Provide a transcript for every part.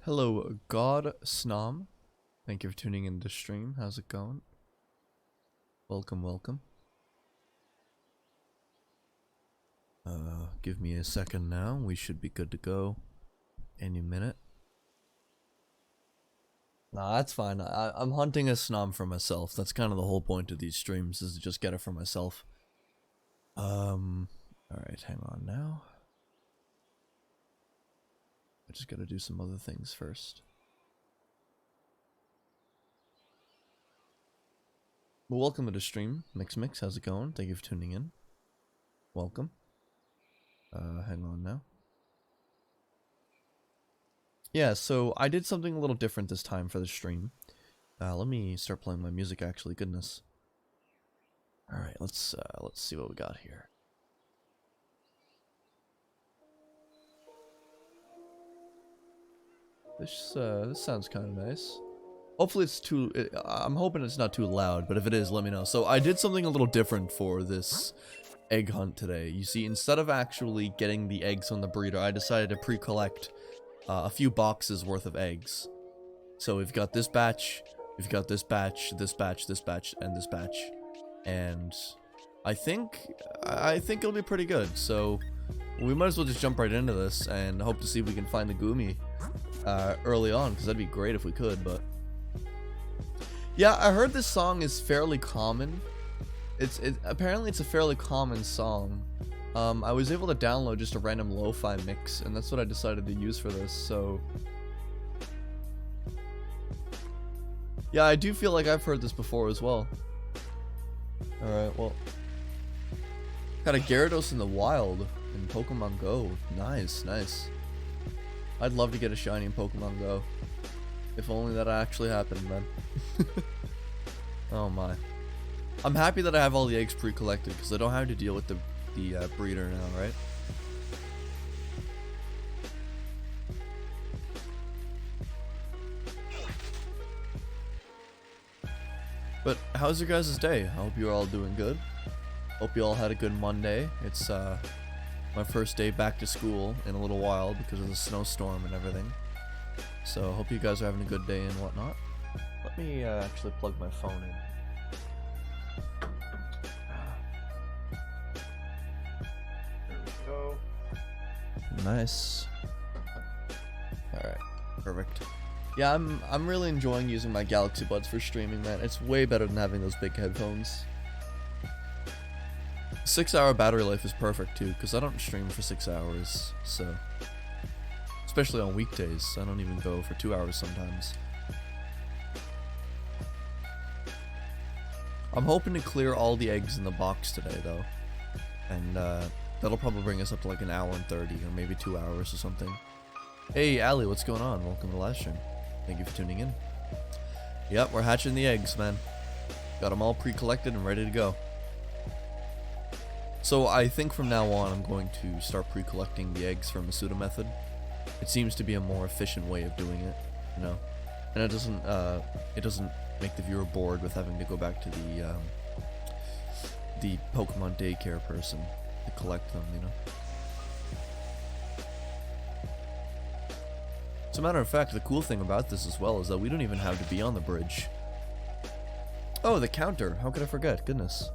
Hello, God Snom. Thank you for tuning in to stream. How's it going? Welcome, welcome. Give me a second now. We should be good to go any minute. Nah, that's fine. I'm hunting a Snom for myself. That's kind of the whole point of these streams, is to just get it for myself. Alright, hang on now. I just gotta do some other things first. Well, welcome to the stream. Mix, how's it going? Thank you for tuning in. Welcome. Hang on now. Yeah, so I did something a little different this time for the stream. Let me start playing my music, actually. Goodness. Alright, let's see what we got here. This sounds kind of nice. Hopefully it's I'm hoping it's not too loud, but if it is, let me know. So I did something a little different for this egg hunt today. You see, instead of actually getting the eggs on the breeder, I decided to pre-collect a few boxes worth of eggs. So we've got this batch, we've got this batch, this batch, this batch, and this batch. And I think it'll be pretty good. So we might as well just jump right into this and hope to see if we can find the Goomy early on, because that'd be great if we could. But yeah, I heard this song is fairly common. Apparently it's a fairly common song. I was able to download just a random lo-fi mix, and that's what I decided to use for this. So yeah, I do feel like I've heard this before as well. Alright, well, got a Gyarados in the wild in Pokemon Go. Nice. I'd love to get a shiny in Pokemon Go. If only that actually happened, man. Oh my. I'm happy that I have all the eggs pre-collected, because I don't have to deal with the breeder now, right? But how's your guys' day? I hope you're all doing good. Hope you all had a good Monday. It's my first day back to school in a little while because of the snowstorm and everything. So hope you guys are having a good day and whatnot. Let me actually plug my phone in. There we go. Nice. Alright, perfect. Yeah, I'm really enjoying using my Galaxy Buds for streaming, man. It's way better than having those big headphones. 6-hour battery life is perfect too, because I don't stream for 6 hours, so especially on weekdays. I don't even go for 2 hours sometimes. I'm hoping to clear all the eggs in the box today though, and that'll probably bring us up to like an hour and 30 or maybe 2 hours or something. Hey Ali, what's going on? Welcome to the live stream. Thank you for tuning in. Yep, we're hatching the eggs, man. Got them all pre-collected and ready to go. So I think from now on I'm going to start pre-collecting the eggs from a pseudo method. It seems to be a more efficient way of doing it, you know, and it doesn't make the viewer bored with having to go back to the Pokemon daycare person to collect them, you know. As a matter of fact, the cool thing about this as well is that we don't even have to be on the bridge. Oh, the counter! How could I forget? Goodness.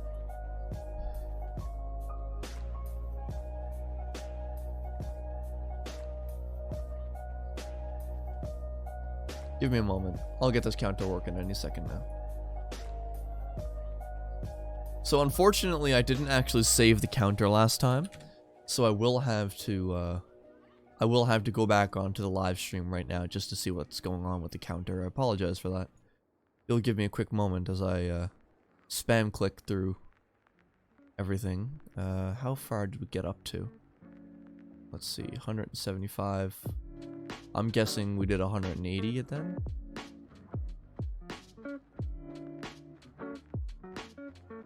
Give me a moment. I'll get this counter working any second now. So unfortunately, I didn't actually save the counter last time, so I will have to go back onto the live stream right now just to see what's going on with the counter. I apologize for that. You'll give me a quick moment as I spam click through everything. How far did we get up to? Let's see, 175. I'm guessing we did 180 at then.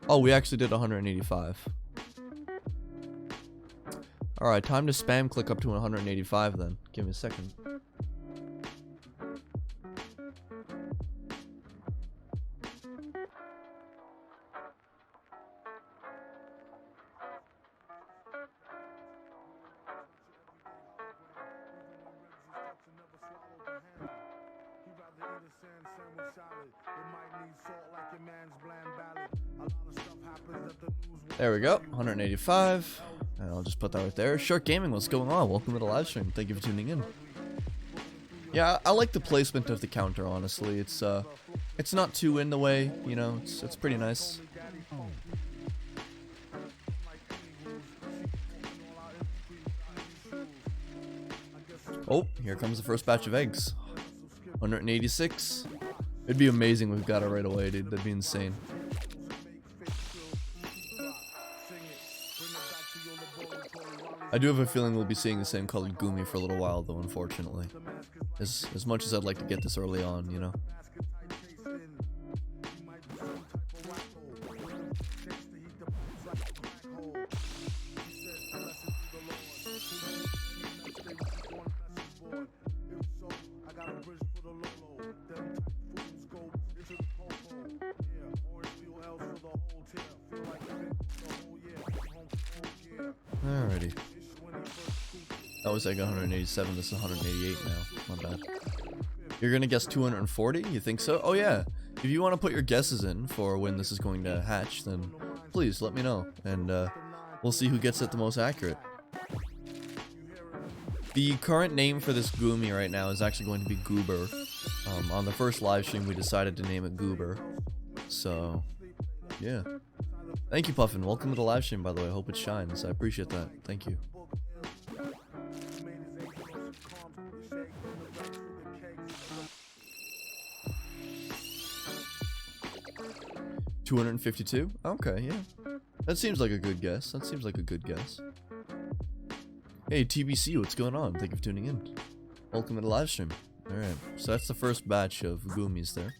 Oh, we actually did 185. Alright, time to spam click up to 185 then. Give me a second. There we go, 185. And I'll just put that right there. Shark Gaming, what's going on? Welcome to the live stream. Thank you for tuning in. Yeah, I like the placement of the counter, honestly. It's not too in the way, you know, it's pretty nice. Oh, here comes the first batch of eggs. 186. It'd be amazing if we got it right away, dude. That'd be insane. I do have a feeling we'll be seeing the same colored Goomy for a little while, though, unfortunately. As much as I'd like to get this early on, you know. Alrighty. That was like 187, this is 188 now. Not bad. You're gonna guess 240? You think so? Oh yeah. If you want to put your guesses in for when this is going to hatch, then please let me know. And we'll see who gets it the most accurate. The current name for this Goomy right now is actually going to be Goober. On the first live stream we decided to name it Goober. So, yeah. Thank you, Puffin. Welcome to the live stream, by the way. I hope it shines. I appreciate that. Thank you. $252? Okay, yeah. That seems like a good guess. That seems like a good guess. Hey, TBC, what's going on? Thank you for tuning in. Welcome to the live stream. Alright, so that's the first batch of Goomies there.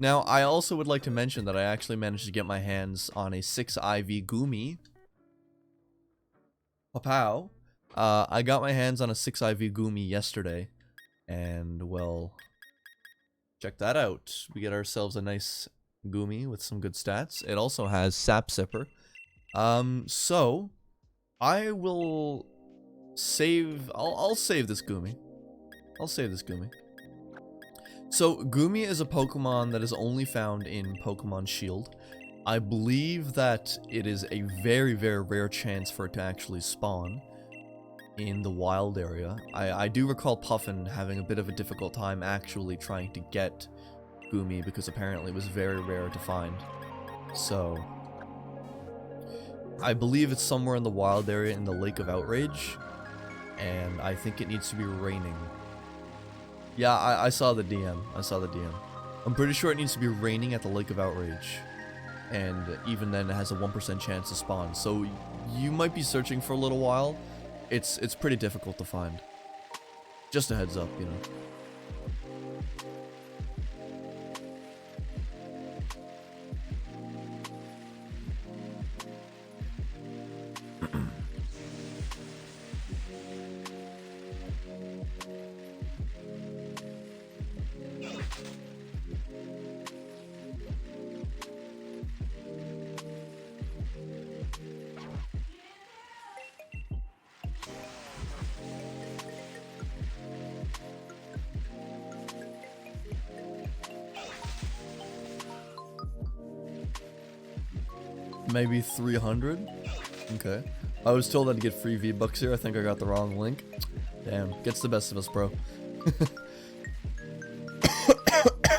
Now, I also would like to mention that I actually managed to get my hands on a 6IV Goomy. Pow. I got my hands on a 6IV Goomy yesterday. And, well, check that out. We get ourselves a nice Goomy with some good stats. It also has Sap Sipper. So, I will save... I'll save this Goomy. I'll save this Goomy. So, Goomy is a Pokemon that is only found in Pokemon Shield. I believe that it is a very, very rare chance for it to actually spawn in the wild area. I do recall Puffin having a bit of a difficult time actually trying to get Goomy because apparently it was very rare to find. So, I believe it's somewhere in the wild area in the Lake of Outrage, and I think it needs to be raining. Yeah, I saw the DM. I saw the DM. I'm pretty sure it needs to be raining at the Lake of Outrage. And even then it has a 1% chance to spawn. So you might be searching for a little while. It's pretty difficult to find. Just a heads up, you know. Maybe 300? Okay. I was told I'd get free V-Bucks here. I think I got the wrong link. Damn. Gets the best of us, bro.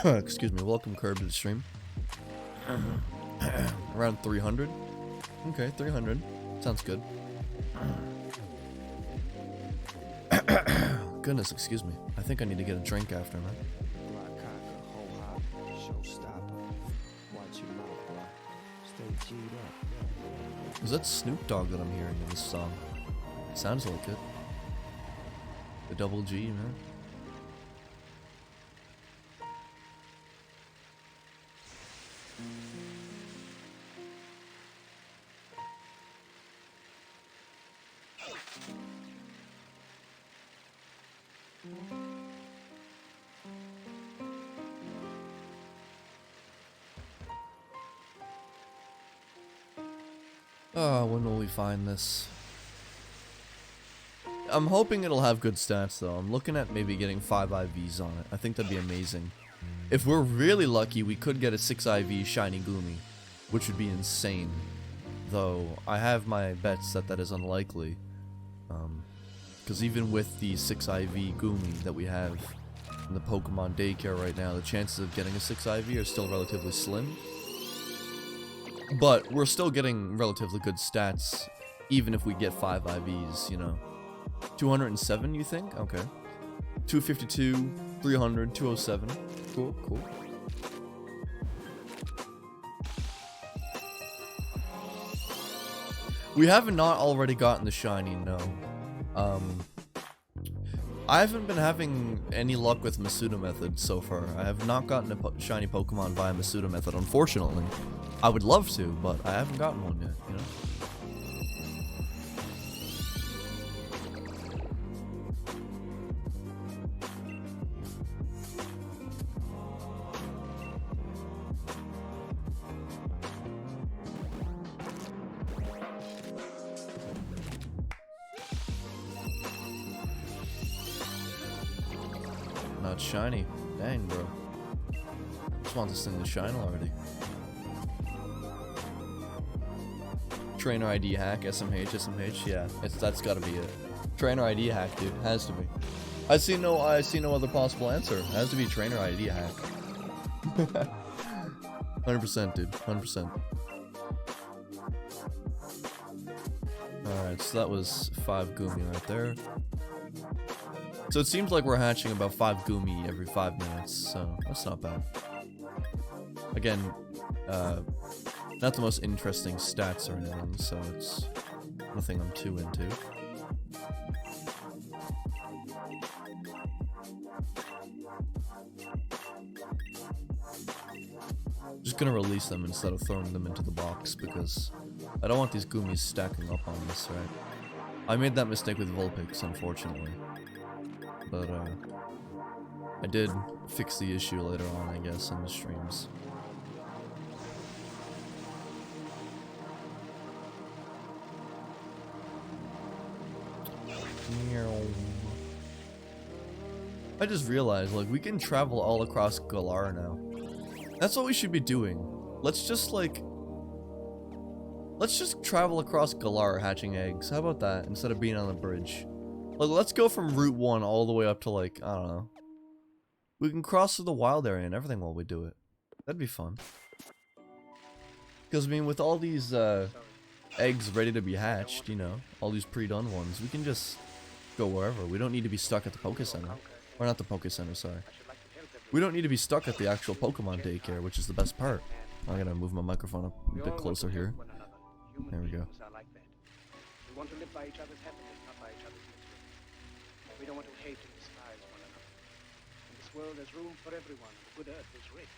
Excuse me. Welcome, Curb, to the stream. Around 300? Okay, 300. Sounds good. Goodness, excuse me. I think I need to get a drink after, man. Is that Snoop Dogg that I'm hearing in this song? Sounds like it. The double G, man. Oh, when will we find this? I'm hoping it'll have good stats, though. I'm looking at maybe getting 5 IVs on it. I think that'd be amazing. If we're really lucky, we could get a 6 IV Shiny Goomy, which would be insane. though I have my bets that that is unlikely. Because even with the 6 IV Goomy that we have in the Pokemon daycare right now, the chances of getting a 6 IV are still relatively slim. But we're still getting relatively good stats, even if we get 5 IVs, you know. 207, you think? Okay. 252, 300, 207. Cool, cool. We have not already gotten the shiny, no. I haven't been having any luck with Masuda method so far. I have not gotten a shiny Pokemon via Masuda method, unfortunately. I would love to, but I haven't gotten one yet, you know? Not shiny. Dang, bro. Just want this thing to shine already. Trainer ID hack, SMH, yeah. That's gotta be it. Trainer ID hack, dude. Has to be. I see no other possible answer. It has to be trainer ID hack. 100%, dude. 100%. Alright, so that was 5 Goomy right there. So it seems like we're hatching about 5 Goomy every 5 minutes, so that's not bad. Again, not the most interesting stats or anything, so it's nothing I'm too into. Just gonna release them instead of throwing them into the box, because I don't want these Goomies stacking up on this, right? I made that mistake with Vulpix, unfortunately. But, I did fix the issue later on, I guess, in the streams. I just realized, like, we can travel all across Galar now. That's what we should be doing. Let's just travel across Galar hatching eggs. How about that, instead of being on the bridge? Like, let's go from Route 1 all the way up to, like, I don't know. We can cross through the wild area and everything while we do it. That'd be fun. Because, I mean, with all these, eggs ready to be hatched, you know, all these pre-done ones, we can just go wherever. We don't need to be stuck at the Poke Center. Or not the Poke Center, sorry. We don't need to be stuck at the actual Pokemon daycare, which is the best part. I'm gonna move my microphone up a bit closer here. There we go. We want to live by each other's happiness, not by each other's misery. We don't want to hate and despise one another. In this world, there's room for everyone. The good earth is rich.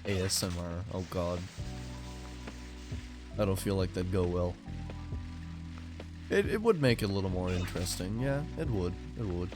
ASMR, oh god. I don't feel like that'd go well. It would make it a little more interesting, yeah, it would, it would.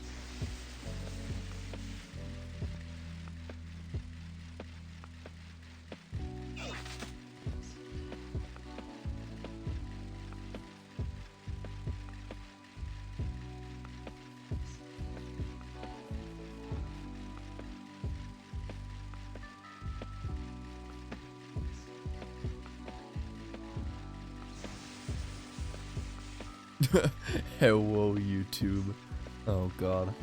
Hello, YouTube. Oh god.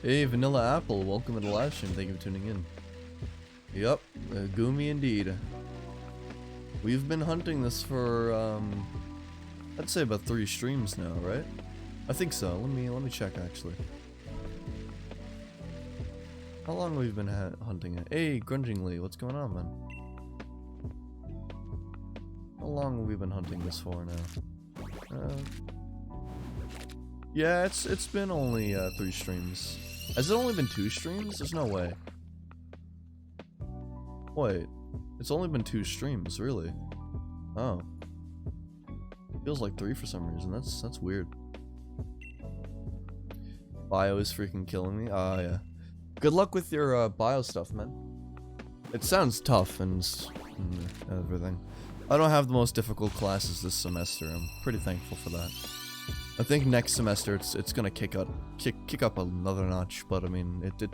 Hey, Vanilla Apple, welcome to the live stream. Thank you for tuning in. Yep, Goomy indeed. We've been hunting this for I'd say about 3 streams now, right? I think so. Let me check actually. How long have we been hunting it? Hey, Grungingly, what's going on, man? How long have we been hunting this for now? Yeah, it's been only 3 streams. Has it only been 2 streams? There's no way. Wait, it's only been 2 streams, really? Oh, feels like 3 for some reason. That's weird. Bio is freaking killing me. Ah, yeah. Good luck with your bio stuff, man. It sounds tough and everything. I don't have the most difficult classes this semester. I'm pretty thankful for that. I think next semester it's gonna kick up another notch, but I mean it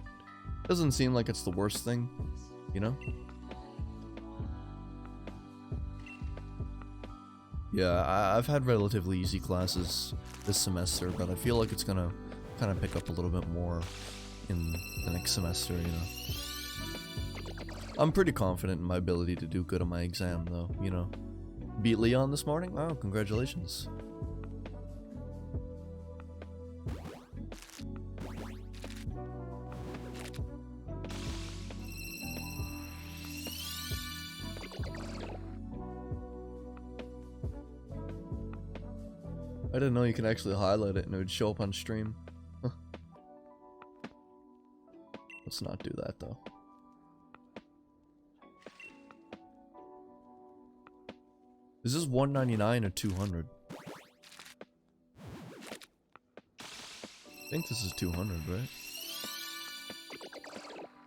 doesn't seem like it's the worst thing, you know? Yeah, I've had relatively easy classes this semester, but I feel like it's gonna kind of pick up a little bit more in the next semester, you know. I'm pretty confident in my ability to do good on my exam, though, you know. Beat Leon this morning? Oh, congratulations. I didn't know you can actually highlight it and it would show up on stream. Let's not do that, though. Is this 199 or 200? I think this is 200, right?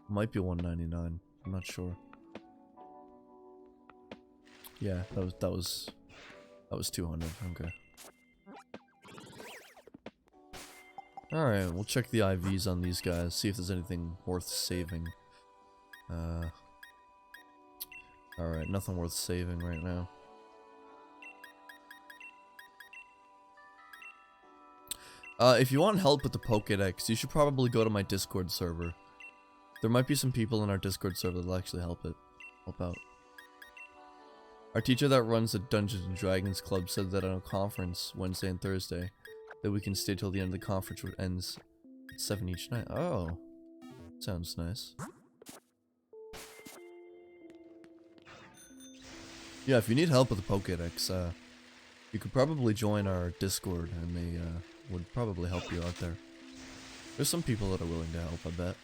Might be 199. I'm not sure. Yeah, that was 200. Okay. Alright, we'll check the IVs on these guys, see if there's anything worth saving. Alright, nothing worth saving right now. If you want help with the Pokédex, you should probably go to my Discord server. There might be some people in our Discord server that'll actually help out. Our teacher that runs the Dungeons and Dragons Club said that on a conference Wednesday and Thursday that we can stay till the end of the conference, which ends at 7 each night. Oh, sounds nice. Yeah, if you need help with the Pokédex, you could probably join our Discord, and they would probably help you out there. There's some people that are willing to help, I bet.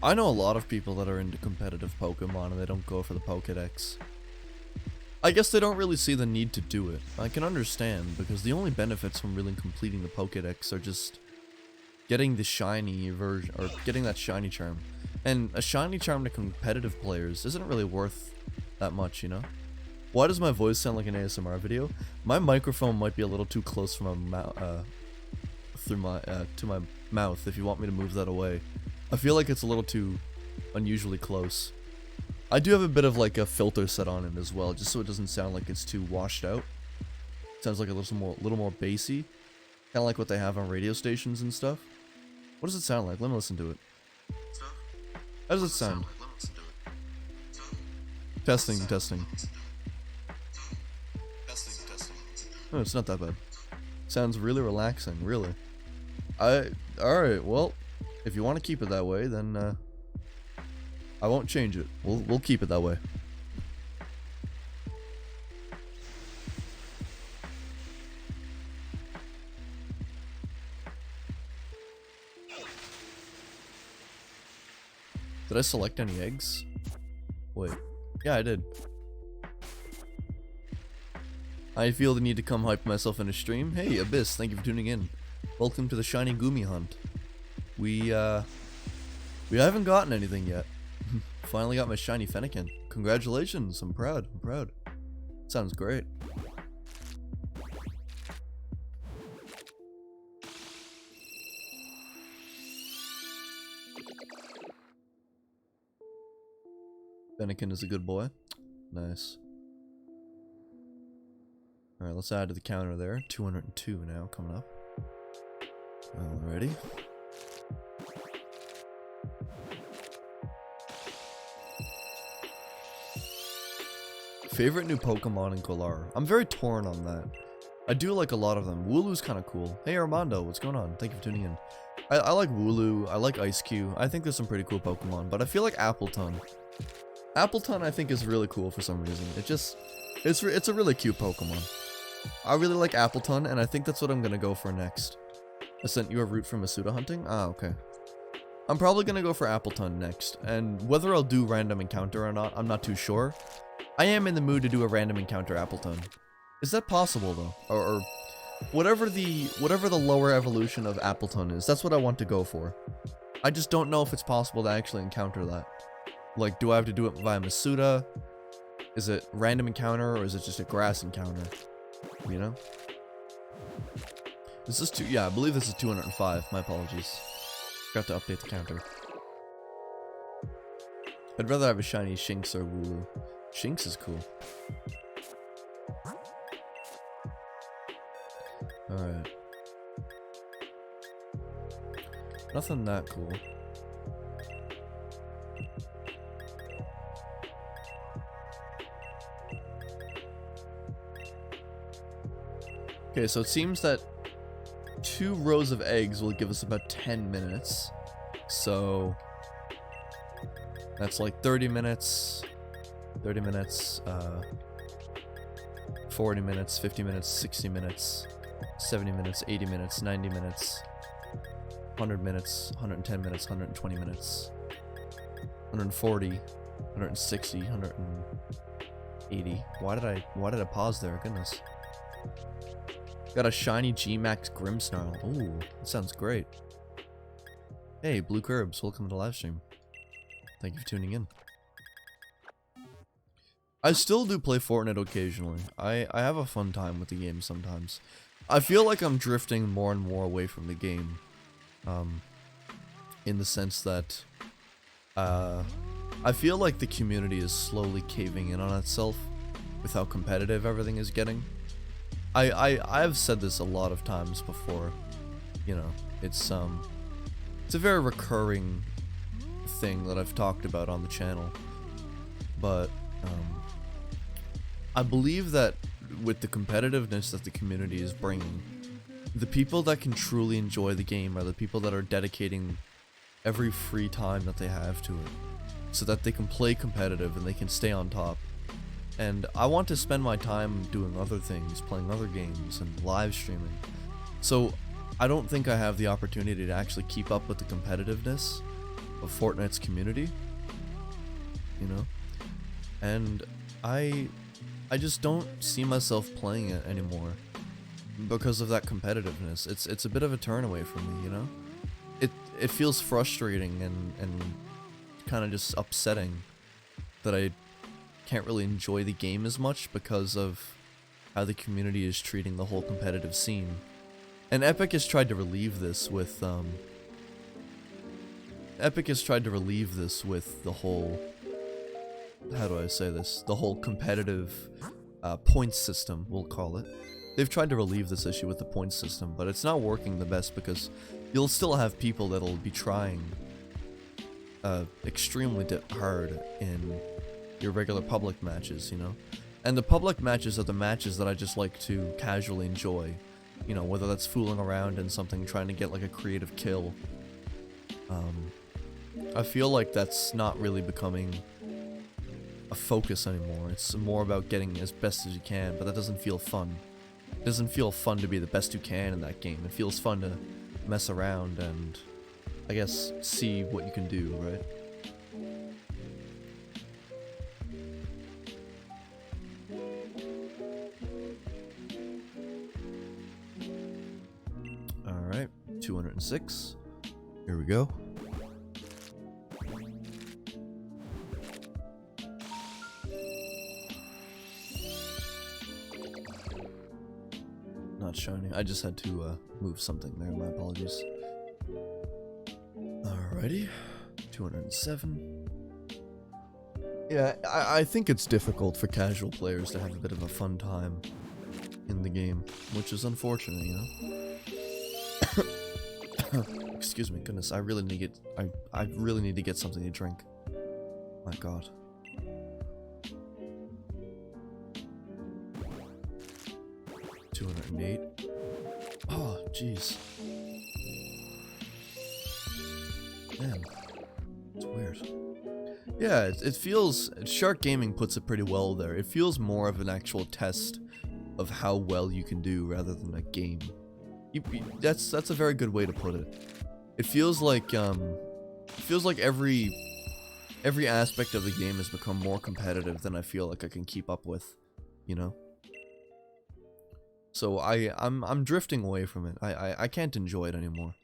I know a lot of people that are into competitive Pokemon and they don't go for the Pokédex. I guess they don't really see the need to do it. I can understand, because the only benefits from really completing the Pokédex are just getting the shiny version, or getting that shiny charm. And a shiny charm to competitive players isn't really worth that much, you know? Why does my voice sound like an ASMR video? My microphone might be a little too close from my mouth, to my mouth, if you want me to move that away. I feel like it's a little too unusually close. I do have a bit of like a filter set on it as well, just so it doesn't sound like it's too washed out. It sounds like a little more bassy, kind of like what they have on radio stations and stuff. What does it sound like? Let me listen to it. How does it sound? Testing. Oh, it's not that bad. Sounds really relaxing, really. Alright, well, if you want to keep it that way, then I won't change it. We'll keep it that way. Did I select any eggs? Wait. Yeah, I did. I feel the need to come hype myself in a stream. Hey, Abyss, thank you for tuning in. Welcome to the shiny Goomy hunt. We haven't gotten anything yet. Finally got my shiny Fennekin. Congratulations, I'm proud. Sounds great. Fennekin is a good boy. Nice. Alright, let's add to the counter there. 202 now coming up. Alrighty. Favorite new Pokemon in Galar? I'm very torn on that. I do like a lot of them. Wooloo's kind of cool. Hey Armando, what's going on? Thank you for tuning in. I like Wooloo. I like Ice-Q. I think there's some pretty cool Pokemon, but I feel like Appleton Appleton I think is really cool for some reason. It's a really cute Pokemon. I really like Appleton, and I think that's what I'm gonna go for next. I sent you a route for Masuda hunting? Ah, okay. I'm probably gonna go for Appleton next, and whether I'll do random encounter or not, I'm not too sure. I am in the mood to do a random encounter Appleton. Is that possible though? Or whatever the lower evolution of Appleton is, that's what I want to go for. I just don't know if it's possible to actually encounter that. Like, do I have to do it via Masuda? Is it random encounter, or is it just a grass encounter? You know? Is this yeah, I believe this is 205. My apologies. Forgot to update the counter. I'd rather have a shiny Shinx or Wooloo. Shinx is cool. Alright. Nothing that cool. Okay, so it seems that 2 rows of eggs will give us about 10 minutes. So that's like 30 minutes, 40 minutes, 50 minutes, 60 minutes, 70 minutes, 80 minutes, 90 minutes, 100 minutes, 110 minutes, 120 minutes, 140, 160, 180. Why did I pause there? Goodness. Got a shiny G-Max Grimmsnarl. Ooh, that sounds great. Hey, Blue Curbs, welcome to the live stream. Thank you for tuning in. I still do play Fortnite occasionally. I have a fun time with the game sometimes. I feel like I'm drifting more and more away from the game. In the sense that, I feel like the community is slowly caving in on itself with how competitive everything is getting. I've said this a lot of times before, you know, it's a very recurring thing that I've talked about on the channel, but, I believe that with the competitiveness that the community is bringing, the people that can truly enjoy the game are the people that are dedicating every free time that they have to it, so that they can play competitive and they can stay on top. And I want to spend my time doing other things, playing other games, and live streaming. So I don't think I have the opportunity to actually keep up with the competitiveness of Fortnite's community, you know? And I just don't see myself playing it anymore because of that competitiveness. It's a bit of a turn away from me, you know? It feels frustrating and kind of just upsetting that I can't really enjoy the game as much because of how the community is treating the whole competitive scene. And Epic has tried to relieve this with the whole, how do I say this? The whole competitive points system, we'll call it. They've tried to relieve this issue with the points system, but it's not working the best because you'll still have people that'll be trying extremely hard in your regular public matches, you know? And the public matches are the matches that I just like to casually enjoy, you know, whether that's fooling around in something, trying to get like a creative kill. I feel like that's not really becoming a focus anymore. It's more about getting as best as you can, but that doesn't feel fun. It doesn't feel fun to be the best you can in that game. It feels fun to mess around and, I guess, see what you can do, right? Alright, 206. Here we go. Not shining. I just had to move something there. My apologies. Alrighty, 207. Yeah, I think it's difficult for casual players to have a bit of a fun time in the game, which is unfortunate, you know? Excuse me, goodness, I really need to get something to drink. My god. $208. Oh, jeez. Man, it's weird. Yeah, it feels, Shark Gaming puts it pretty well there. It feels more of an actual test of how well you can do rather than a game. That's a very good way to put it. It feels like every aspect of the game has become more competitive than I feel like I can keep up with, you know? So I'm drifting away from it. I can't enjoy it anymore.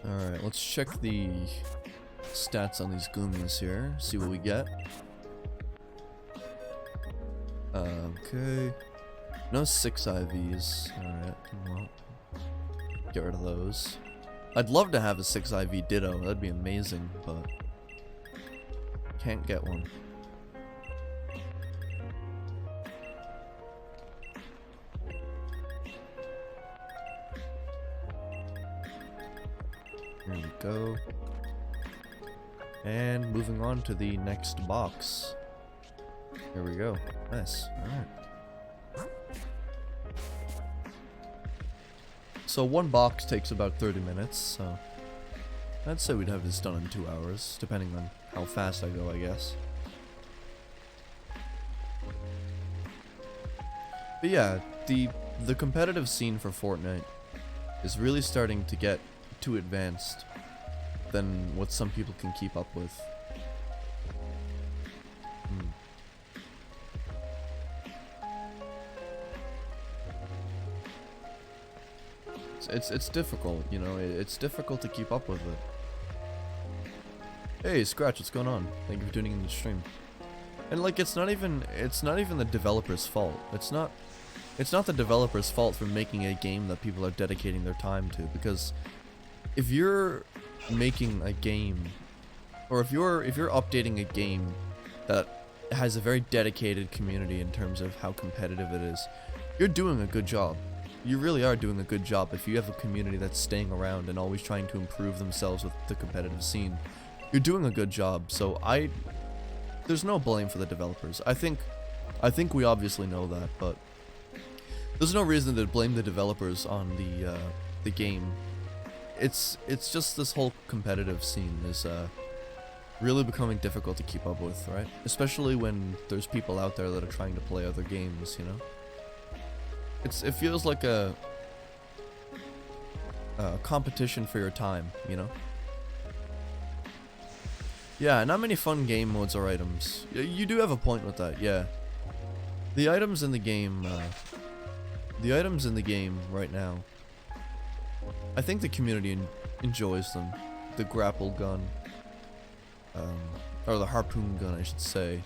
Alright, let's check the stats on these Goomies here, see what we get. Okay. No 6 IVs. Alright, well, get rid of those. I'd love to have a 6 IV Ditto, that'd be amazing, but can't get one. There we go. And moving on to the next box. Here we go. Nice. Alright. So one box takes about 30 minutes, so I'd say we'd have this done in 2 hours, depending on how fast I go, I guess. But yeah, the competitive scene for Fortnite is really starting to get too advanced than what some people can keep up with. It's difficult, you know, it's difficult to keep up with it. Hey, Scratch, what's going on? Thank you for tuning in the stream. And like, it's not even the developer's fault. It's not the developer's fault for making a game that people are dedicating their time to, because if you're making a game, or if you're updating a game that has a very dedicated community in terms of how competitive it is, you're doing a good job. You really are doing a good job if you have a community that's staying around and always trying to improve themselves with the competitive scene. You're doing a good job, so there's no blame for the developers. I think we obviously know that, but there's no reason to blame the developers on the game. It's just this whole competitive scene is really becoming difficult to keep up with, right? Especially when there's people out there that are trying to play other games, you know? It feels like a competition for your time, you know? Yeah, not many fun game modes or items. You do have a point with that, yeah. The items in the game right now, I think the community enjoys them. The grapple gun, or the harpoon gun, I should say.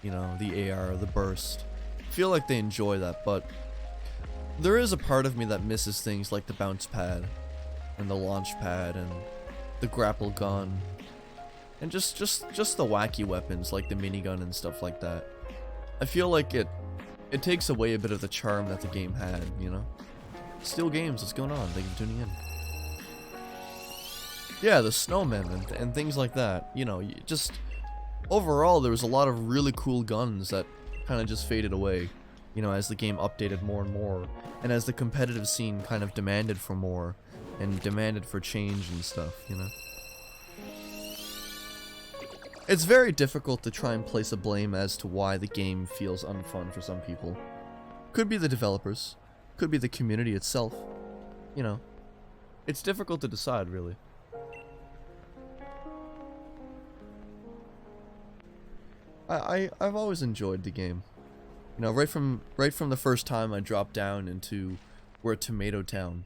You know, the AR, the burst. I feel like they enjoy that, but there is a part of me that misses things like the bounce pad, and the launch pad, and the grapple gun, and just the wacky weapons like the minigun and stuff like that. I feel like it takes away a bit of the charm that the game had, you know? Steel Games, what's going on? Thank you for tuning in. Yeah, the snowmen and things like that. You know, just overall there was a lot of really cool guns that kind of just faded away, you know, as the game updated more and more, and as the competitive scene kind of demanded for more and demanded for change and stuff, you know. It's very difficult to try and place a blame as to why the game feels unfun for some people. Could be the developers, could be the community itself, you know. It's difficult to decide, really. I've always enjoyed the game. You know, right from the first time I dropped down into where Tomato Town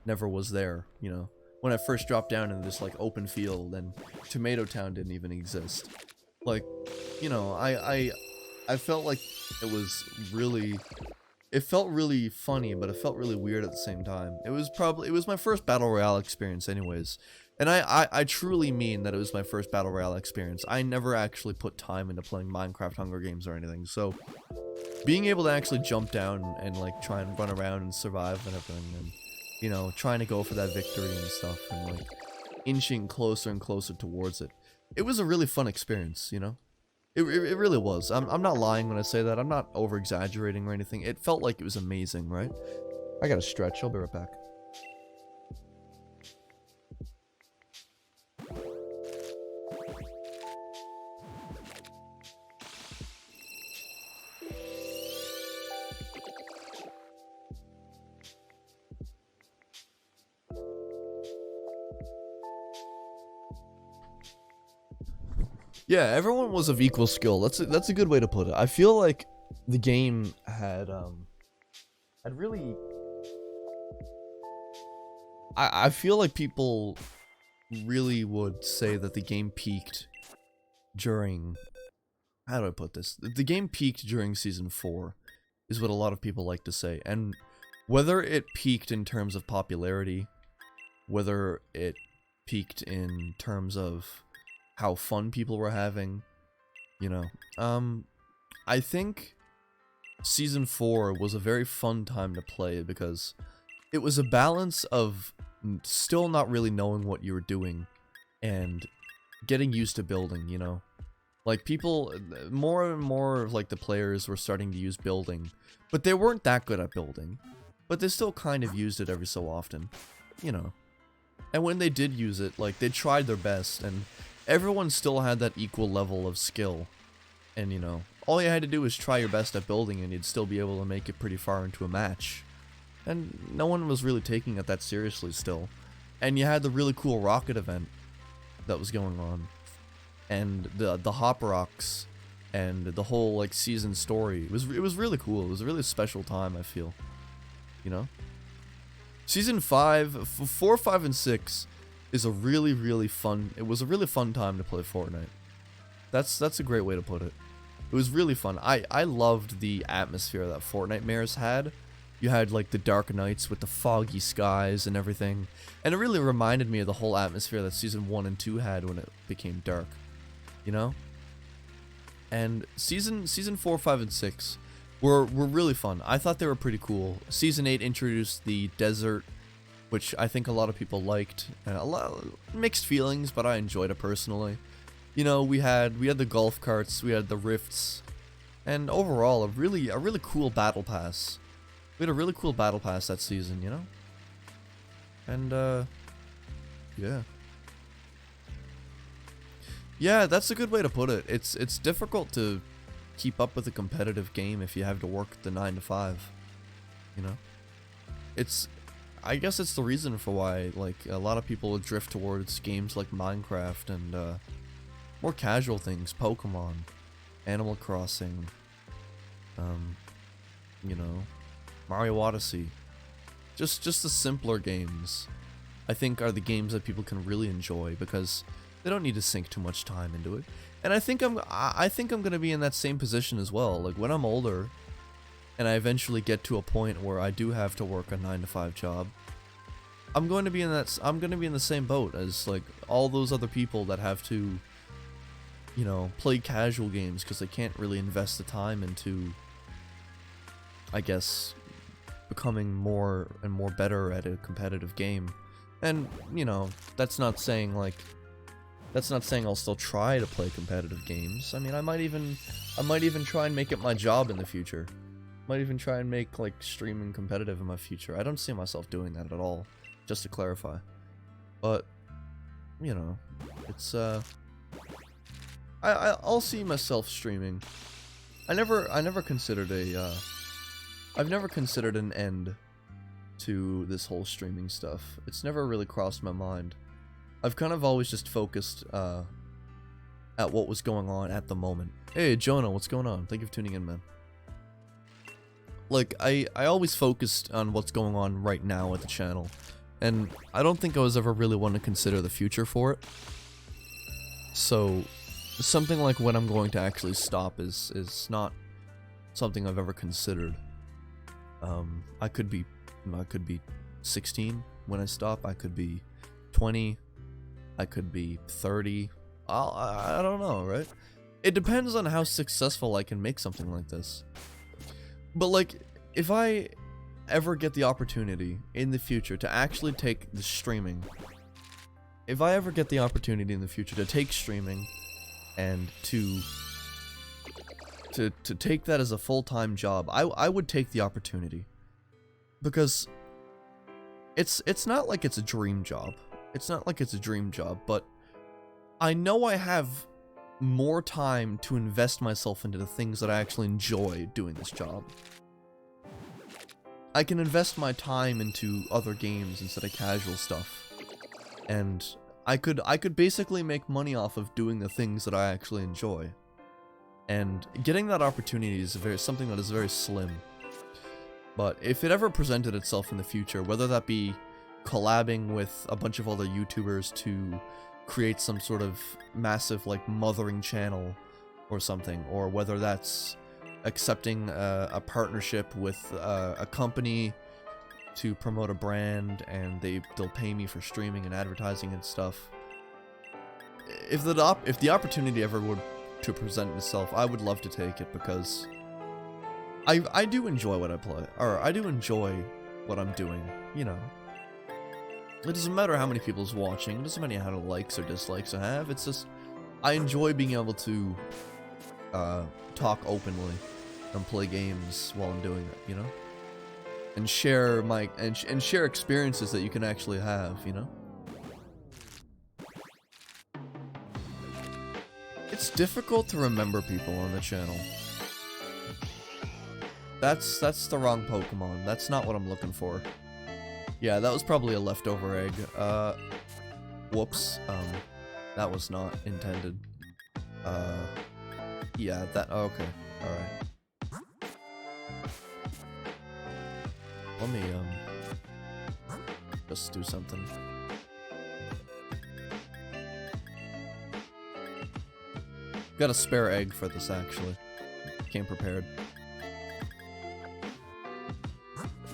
never was there, you know. When I first dropped down into this like open field and Tomato Town didn't even exist. Like, you know, I felt like it was really, it felt really funny, but it felt really weird at the same time. It was my first Battle Royale experience anyways. And I truly mean that it was my first Battle Royale experience. I never actually put time into playing Minecraft Hunger Games or anything, so being able to actually jump down and like try and run around and survive and everything, and you know, trying to go for that victory and stuff, and like inching closer and closer towards it. It was a really fun experience, you know. It really was. I'm not lying when I say that. I'm not over exaggerating or anything. It felt like it was amazing, right? I gotta stretch. I'll be right back. Yeah, everyone was of equal skill. That's a good way to put it. I feel like the game had really. I feel like people really would say that the game peaked during. How do I put this? The game peaked during Season 4, is what a lot of people like to say. And whether it peaked in terms of popularity, whether it peaked in terms of how fun people were having, you know, I think Season 4 was a very fun time to play because it was a balance of still not really knowing what you were doing and getting used to building, you know. Like, people, more and more of, like, the players were starting to use building, but they weren't that good at building, but they still kind of used it every so often, you know. And when they did use it, like, they tried their best, and everyone still had that equal level of skill. And, you know, all you had to do was try your best at building and you'd still be able to make it pretty far into a match. And no one was really taking it that seriously still. And you had the really cool rocket event that was going on. And the hop rocks and the whole, like, season story. It was really cool. It was a really special time, I feel. You know? Season 5, 4, 5, and 6 is a really fun. It was a really fun time to play Fortnite. That's a great way to put it. It was really fun. I loved the atmosphere that Fortnite Mares had. You had like the dark nights with the foggy skies and everything, and it really reminded me of the whole atmosphere that Season 1 and 2 had when it became dark. You know? And season 4, 5, and 6 were really fun. I thought they were pretty cool. Season 8 introduced the desert, which I think a lot of people liked, and a lot of mixed feelings, but I enjoyed it personally. You know, we had the golf carts, we had the rifts, and overall a really cool battle pass. We had a really cool battle pass that season, you know? And yeah. Yeah, that's a good way to put it. It's difficult to keep up with a competitive game if you have to work the 9 to 5. You know? I guess it's the reason for why, like, a lot of people would drift towards games like Minecraft and more casual things, Pokemon, Animal Crossing, you know, Mario Odyssey. Just the simpler games, I think, are the games that people can really enjoy because they don't need to sink too much time into it. And I think I'm gonna be in that same position as well. Like, when I'm older, and I eventually get to a point where I do have to work a 9 to 5 job, I'm going to be in the same boat as like all those other people that have to, you know, play casual games because they can't really invest the time into, I guess, becoming more and more better at a competitive game. And, you know, that's not saying I'll still try to play competitive games. I mean, I might even try and make it my job in the future. Might even try and make, like, streaming competitive in my future. I don't see myself doing that at all, just to clarify. But, you know, it's, I'll see myself streaming. I've never considered an end to this whole streaming stuff. It's never really crossed my mind. I've kind of always just focused, at what was going on at the moment. Hey, Jonah, what's going on? Thank you for tuning in, man. Like, I always focused on what's going on right now at the channel, and I don't think I was ever really one to consider the future for it. So, something like when I'm going to actually stop is not something I've ever considered. I could be 16 when I stop. I could be 20. I could be 30. I don't know, right? It depends on how successful I can make something like this. But like, if I ever get the opportunity in the future to actually take the streaming, if I ever get the opportunity in the future to take streaming and to take that as a full-time job, I would take the opportunity. Because it's not like it's a dream job. It's not like it's a dream job, but I know I have more time to invest myself into the things that I actually enjoy doing this job. I can invest my time into other games instead of casual stuff. And I could basically make money off of doing the things that I actually enjoy. And getting that opportunity is something that is very slim. But if it ever presented itself in the future, whether that be collabing with a bunch of other YouTubers to create some sort of massive like mothering channel or something, or whether that's accepting a partnership with a company to promote a brand and they'll pay me for streaming and advertising and stuff. If the opportunity ever would to present itself, I would love to take it, because I do enjoy what I play, or I do enjoy what I'm doing, you know. It doesn't matter how many people's watching, it doesn't matter how many likes or dislikes I have, it's just, I enjoy being able to talk openly and play games while I'm doing it, you know? And share and share experiences that you can actually have, you know? It's difficult to remember people on the channel. That's the wrong Pokemon. That's not what I'm looking for. Yeah, that was probably a leftover egg. Whoops. That was not intended. Yeah, okay. Alright. Let me, just do something. Got a spare egg for this, actually. Came prepared.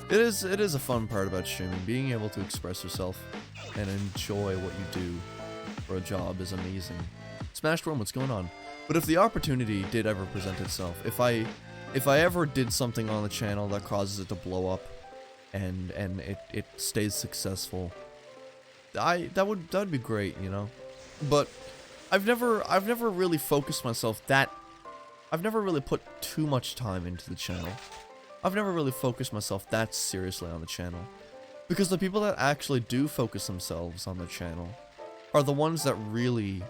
It is a fun part about streaming. Being able to express yourself and enjoy what you do for a job is amazing. Smashworm, what's going on? But if the opportunity did ever present itself, if I ever did something on the channel that causes it to blow up and it stays successful, that would be great, you know? But I've never really focused myself I've never really put too much time into the channel. I've never really focused myself that seriously on the channel. Because the people that actually do focus themselves on the channel are the ones that really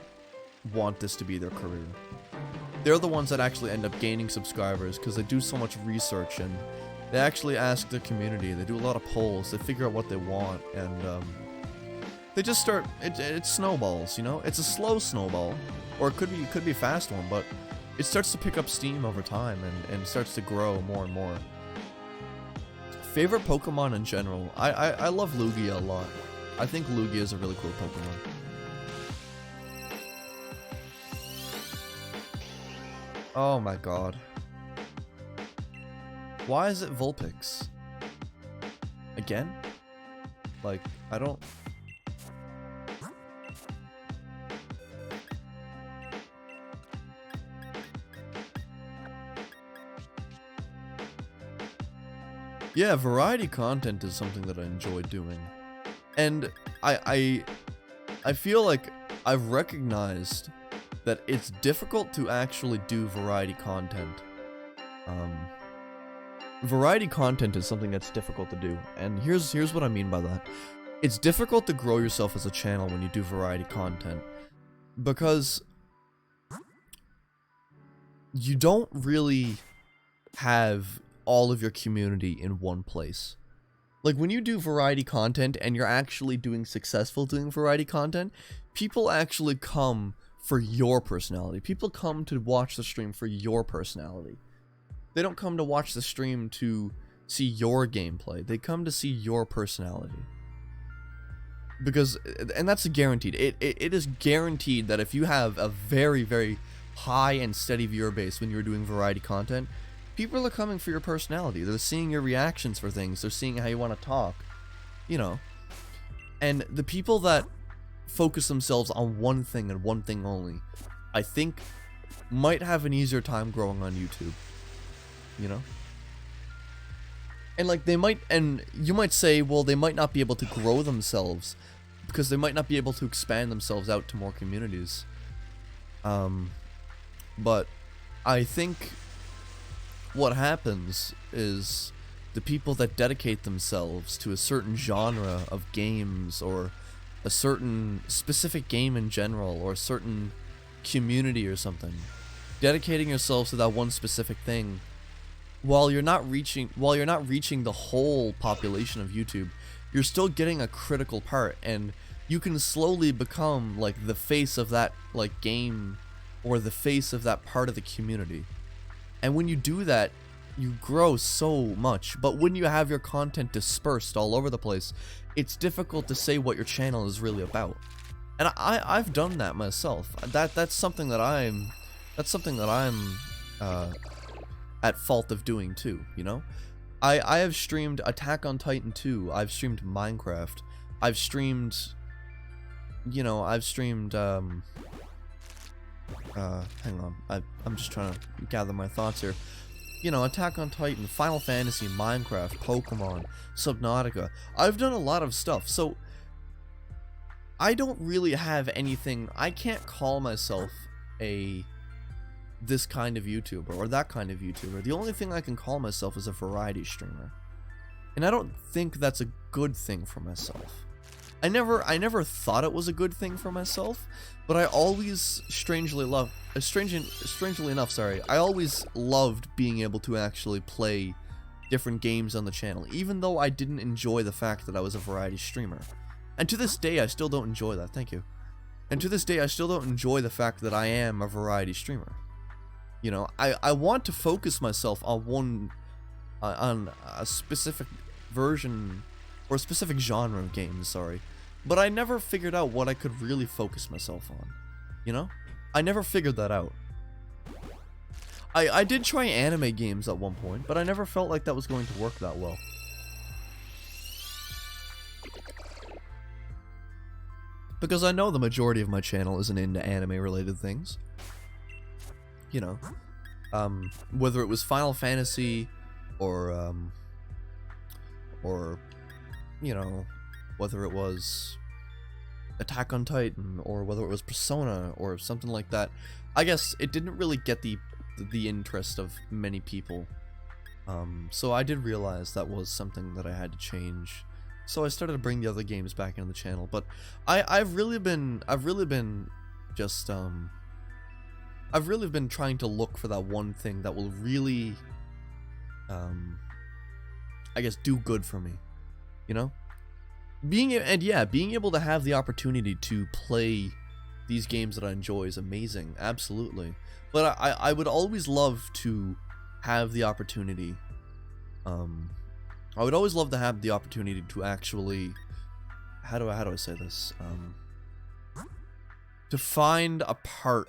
want this to be their career. They're the ones that actually end up gaining subscribers because they do so much research and they actually ask the community, they do a lot of polls, they figure out what they want, and they just start, it snowballs, you know? It's a slow snowball, or it could be a fast one, but it starts to pick up steam over time and starts to grow more and more. Favorite Pokemon in general? I love Lugia a lot. I think Lugia is a really cool Pokemon. Oh my god. Why is it Vulpix? Again? Like, I don't... Yeah, variety content is something that I enjoy doing. And I feel like I've recognized that it's difficult to actually do variety content. Variety content is something that's difficult to do, and here's what I mean by that. It's difficult to grow yourself as a channel when you do variety content, because you don't really have all of your community in one place. Like, when you do variety content and you're actually doing variety content, people actually come for your personality. People come to watch the stream for your personality. They don't come to watch the stream to see your gameplay. They come to see your personality. Because, and that's guaranteed. It is guaranteed that if you have a very, very high and steady viewer base when you're doing variety content, people are coming for your personality. They're seeing your reactions for things. They're seeing how you want to talk. You know. And the people that focus themselves on one thing and one thing only, I think, might have an easier time growing on YouTube. You know? And like and you might say, well, they might not be able to grow themselves because they might not be able to expand themselves out to more communities. But I think what happens is the people that dedicate themselves to a certain genre of games, or a certain specific game in general, or a certain community or something, dedicating yourselves to that one specific thing, while you're not reaching the whole population of YouTube, you're still getting a critical part, and you can slowly become like the face of that like game, or the face of that part of the community. And when you do that, you grow so much. But when you have your content dispersed all over the place, it's difficult to say what your channel is really about. And I've done that myself. That's something that I'm at fault of doing too, you know? I have streamed Attack on Titan 2, I've streamed Minecraft, I've streamed hang on, I'm just trying to gather my thoughts here. You know, Attack on Titan, Final Fantasy, Minecraft, Pokemon, Subnautica. I've done a lot of stuff, so I don't really have anything. I can't call myself this kind of YouTuber or that kind of YouTuber. The only thing I can call myself is a variety streamer. And I don't think that's a good thing for myself. I never thought it was a good thing for myself, but I always strangely enough, I always loved being able to actually play different games on the channel, even though I didn't enjoy the fact that I was a variety streamer. And to this day, I still don't enjoy that. Thank you. And to this day, I still don't enjoy the fact that I am a variety streamer. You know, I want to focus myself on on a specific version, or a specific genre of games, sorry. But I never figured out what I could really focus myself on. You know? I never figured that out. I did try anime games at one point, but I never felt like that was going to work that well. Because I know the majority of my channel isn't into anime-related things. You know, whether it was Final Fantasy, or you know, whether it was Attack on Titan, or whether it was Persona, or something like that. I guess it didn't really get the interest of many people. So I did realize that was something that I had to change. So I started to bring the other games back into the channel. But I've really been trying to look for that one thing that will really, I guess, do good for me, you know? Being able to have the opportunity to play these games that I enjoy is amazing, absolutely. But I would always love to have the opportunity, I would always love to have the opportunity to actually, how do I say this, to find a part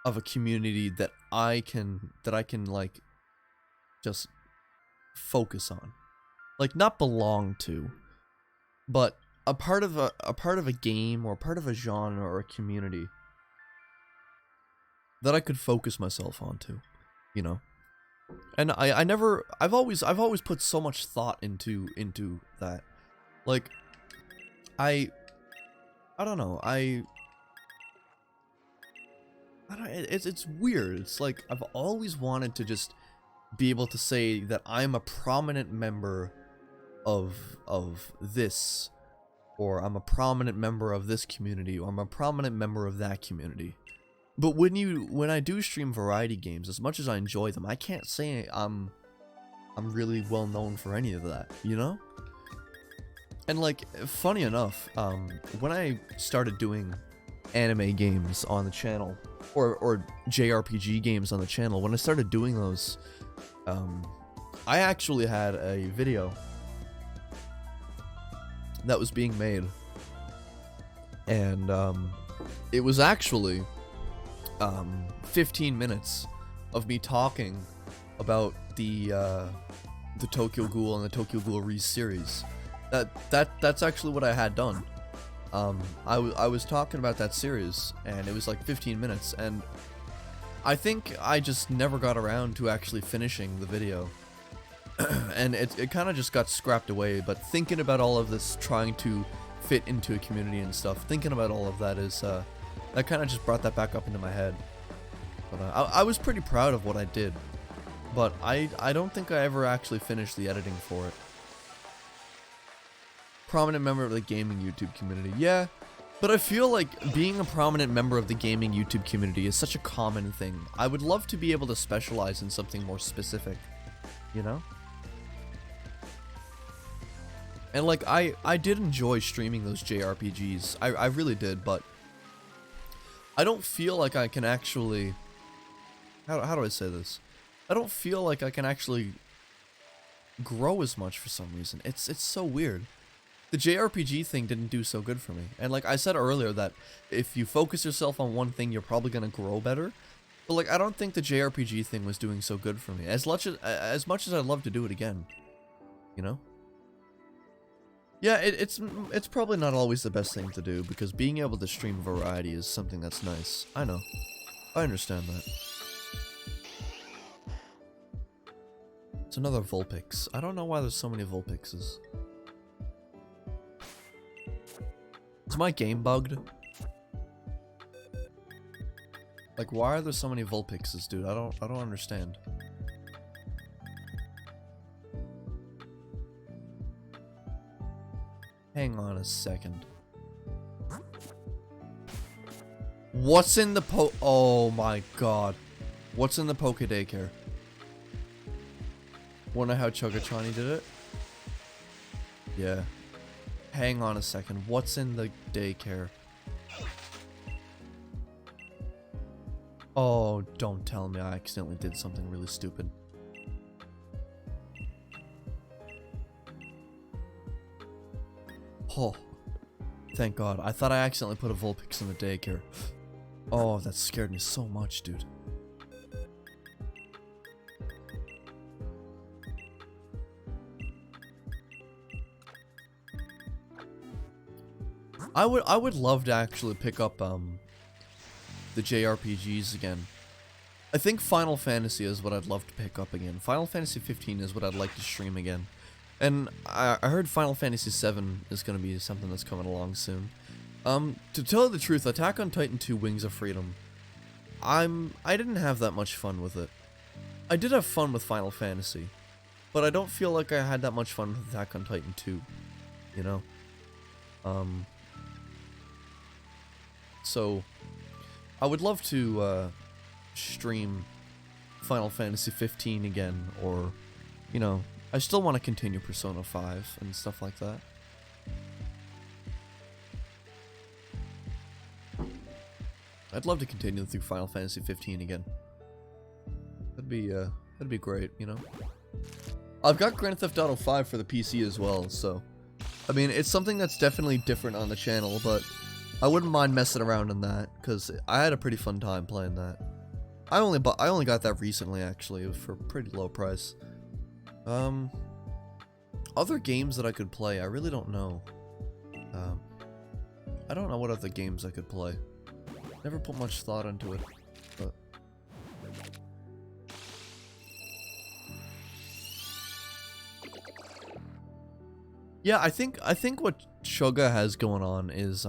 of a community that I can like just focus on, like not belong to, but a part of a game, or a part of a genre, or a community that I could focus myself onto, you know. And I've always put so much thought into that. Like, I don't know, it's weird. It's like I've always wanted to just be able to say that I'm a prominent member of this, or I'm a prominent member of this community, or I'm a prominent member of that community. But when I do stream variety games, as much as I enjoy them, I can't say I'm really well known for any of that, you know? And like, funny enough, when I started doing anime games on the channel, or JRPG games on the channel, when I started doing those, I actually had a video that was being made, and it was actually 15 minutes of me talking about the Tokyo Ghoul and the Tokyo Ghoul Re series. That's actually what I had done. I was talking about that series, and it was like 15 minutes, and I think I just never got around to actually finishing the video. and it kind of just got scrapped away. But thinking about all of this, trying to fit into a community and stuff, thinking about all of that is that kind of just brought that back up into my head. But I was pretty proud of what I did, but I don't think I ever actually finished the editing for it. Prominent member of the gaming YouTube community, yeah, but I feel like being a prominent member of the gaming YouTube community is such a common thing. I would love to be able to specialize in something more specific, you know? And like, I did enjoy streaming those JRPGs, I really did, but I don't feel like I can actually, how do I say this? I don't feel like I can actually grow as much for some reason. It's so weird. The JRPG thing didn't do so good for me. And like I said earlier, that if you focus yourself on one thing, you're probably going to grow better. But like, I don't think the JRPG thing was doing so good for me. As much as I'd love to do it again, you know? Yeah, it's probably not always the best thing to do, because being able to stream variety is something that's nice. I know. I understand that. It's another Vulpix. I don't know why there's so many Vulpixes. Is my game bugged? Like, why are there so many Vulpixes, dude? I don't understand. Hang on a second. What's in the oh my god. What's in the Poke Daycare? Wonder how Chugachani did it? Yeah. Hang on a second. What's in the daycare? Oh, don't tell me I accidentally did something really stupid. Oh, thank God. I thought I accidentally put a Vulpix in the daycare. Oh, that scared me so much, dude. I would love to actually pick up the JRPGs again. I think Final Fantasy is what I'd love to pick up again. Final Fantasy 15 is what I'd like to stream again. And I heard Final Fantasy 7 is going to be something that's coming along soon. To tell you the truth, Attack on Titan 2 Wings of Freedom, I didn't have that much fun with it. I did have fun with Final Fantasy, but I don't feel like I had that much fun with Attack on Titan 2, you know? So, I would love to stream Final Fantasy 15 again, or, you know, I still want to continue Persona 5 and stuff like that. I'd love to continue through Final Fantasy 15 again. That'd be great, you know? I've got Grand Theft Auto 5 for the PC as well, so, I mean, it's something that's definitely different on the channel, but I wouldn't mind messing around in that, because I had a pretty fun time playing that. I only got that recently, actually, for a pretty low price. Other games that I could play, I really don't know. I don't know what other games I could play. Never put much thought into it, but... Yeah, I think what Suga has going on is,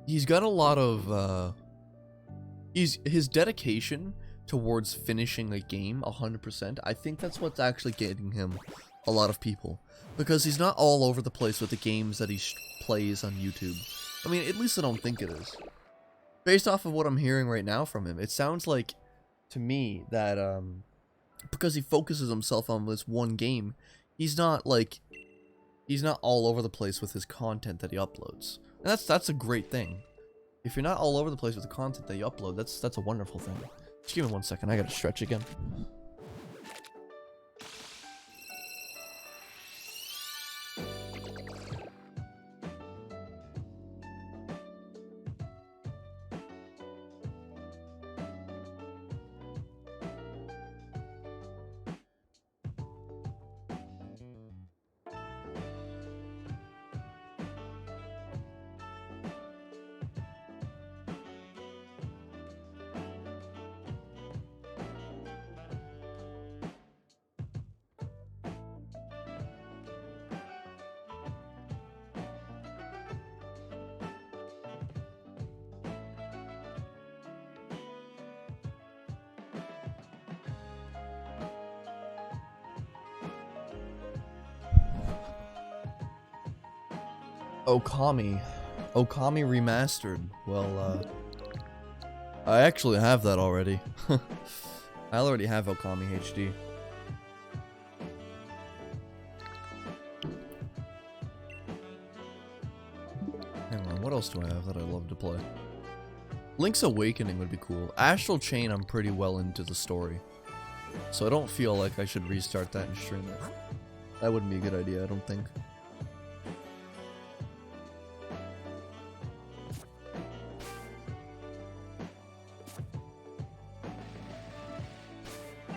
he's got a lot of, his dedication towards finishing a game 100%, I think that's what's actually getting him a lot of people. Because he's not all over the place with the games that he plays on YouTube. I mean, at least I don't think it is. Based off of what I'm hearing right now from him, it sounds like, to me, that, because he focuses himself on this one game, he's not, like, he's not all over the place with his content that he uploads. And that's a great thing. If you're not all over the place with the content that you upload, that's a wonderful thing. Just give me 1 second, I gotta stretch again. Okami. Okami Remastered. Well, I actually have that already. I already have Okami HD. Hang on, what else do I have that I love to play? Link's Awakening would be cool. Astral Chain, I'm pretty well into the story. So I don't feel like I should restart that and stream it. That wouldn't be a good idea, I don't think.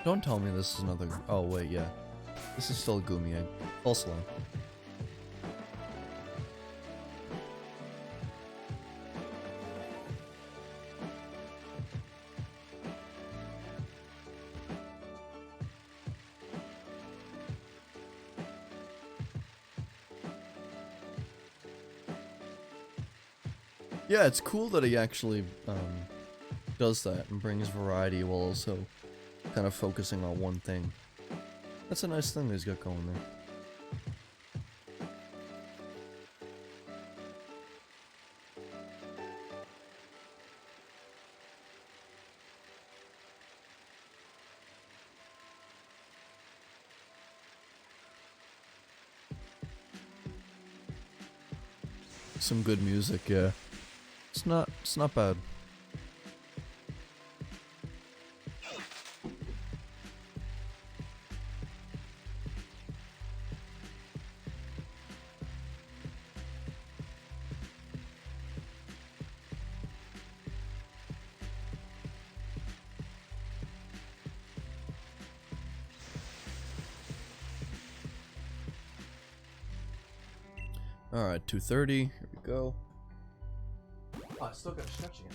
Don't tell me this is another... Oh, wait, yeah. This is still a Goomy egg. False alarm. Yeah, it's cool that he actually does that and brings variety while also kind of focusing on one thing. That's a nice thing that he's got going there. Some good music, yeah. It's not bad. Alright, 2:30, here we go. Oh, I still got stretching it.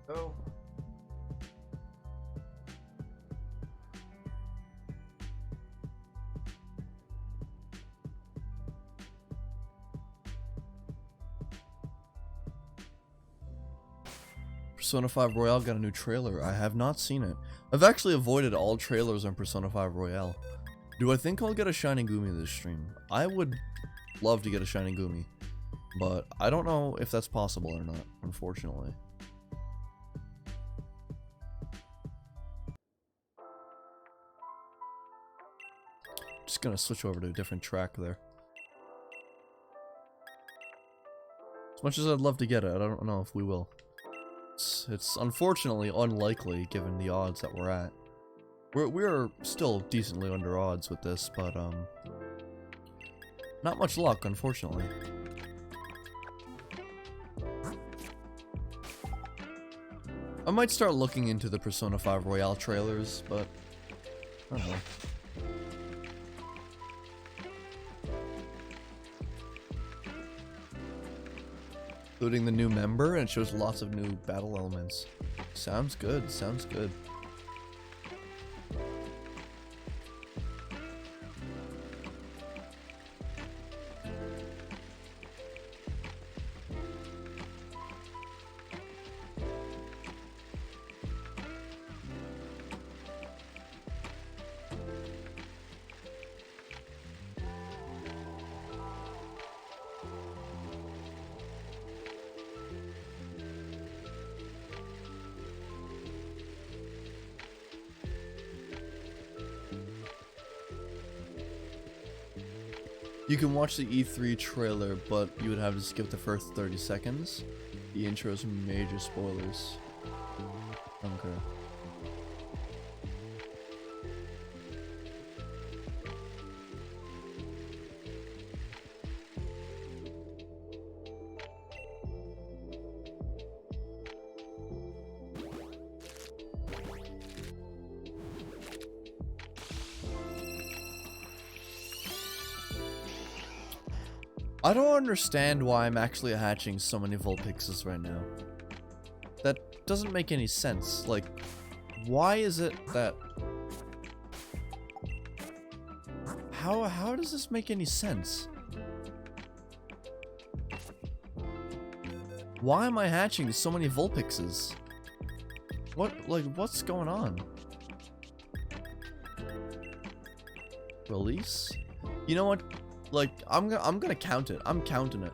Oh. Persona 5 Royale got a new trailer. I have not seen it. I've actually avoided all trailers on Persona 5 Royale. Do I think I'll get a Shining Goomy this stream? I would love to get a Shining Goomy, but I don't know if that's possible or not, unfortunately. Just gonna switch over to a different track there. As much as I'd love to get it, I don't know if we will. It's unfortunately unlikely given the odds that we're at. We're still decently under odds with this, but not much luck, unfortunately. I might start looking into the Persona 5 Royale trailers, but I don't know. Including the new member, and it shows lots of new battle elements. Sounds good, sounds good. You can watch the E3 trailer, but you would have to skip the first 30 seconds. The intro is major spoilers. Okay. I don't understand why I'm actually hatching so many Vulpixes right now. That doesn't make any sense. Like, why is it that How does this make any sense? Why am I hatching so many Vulpixes? What's going on? Release? You know what? Like, I'm gonna count it. I'm counting it.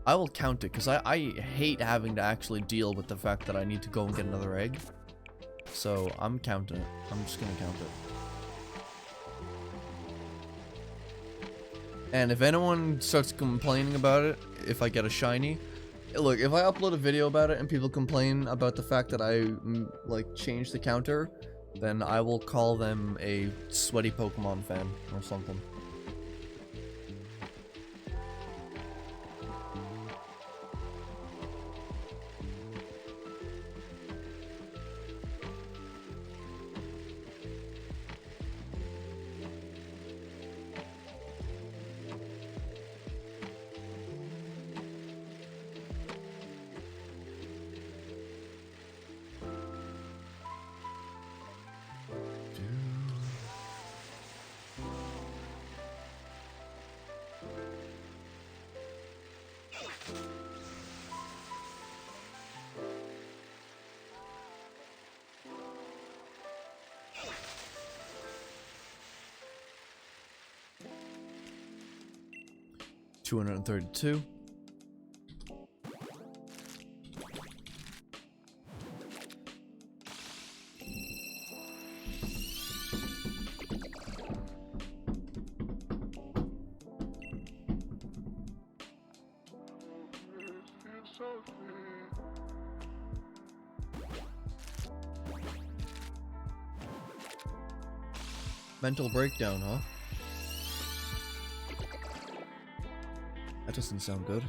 I will count it, because I hate having to actually deal with the fact that I need to go and get another egg. So, I'm counting it. I'm just gonna count it. And if anyone starts complaining about it, if I get a shiny, look, if I upload a video about it and people complain about the fact that I, like, changed the counter, then I will call them a sweaty Pokemon fan or something. $232. Mental breakdown, huh? That doesn't sound good.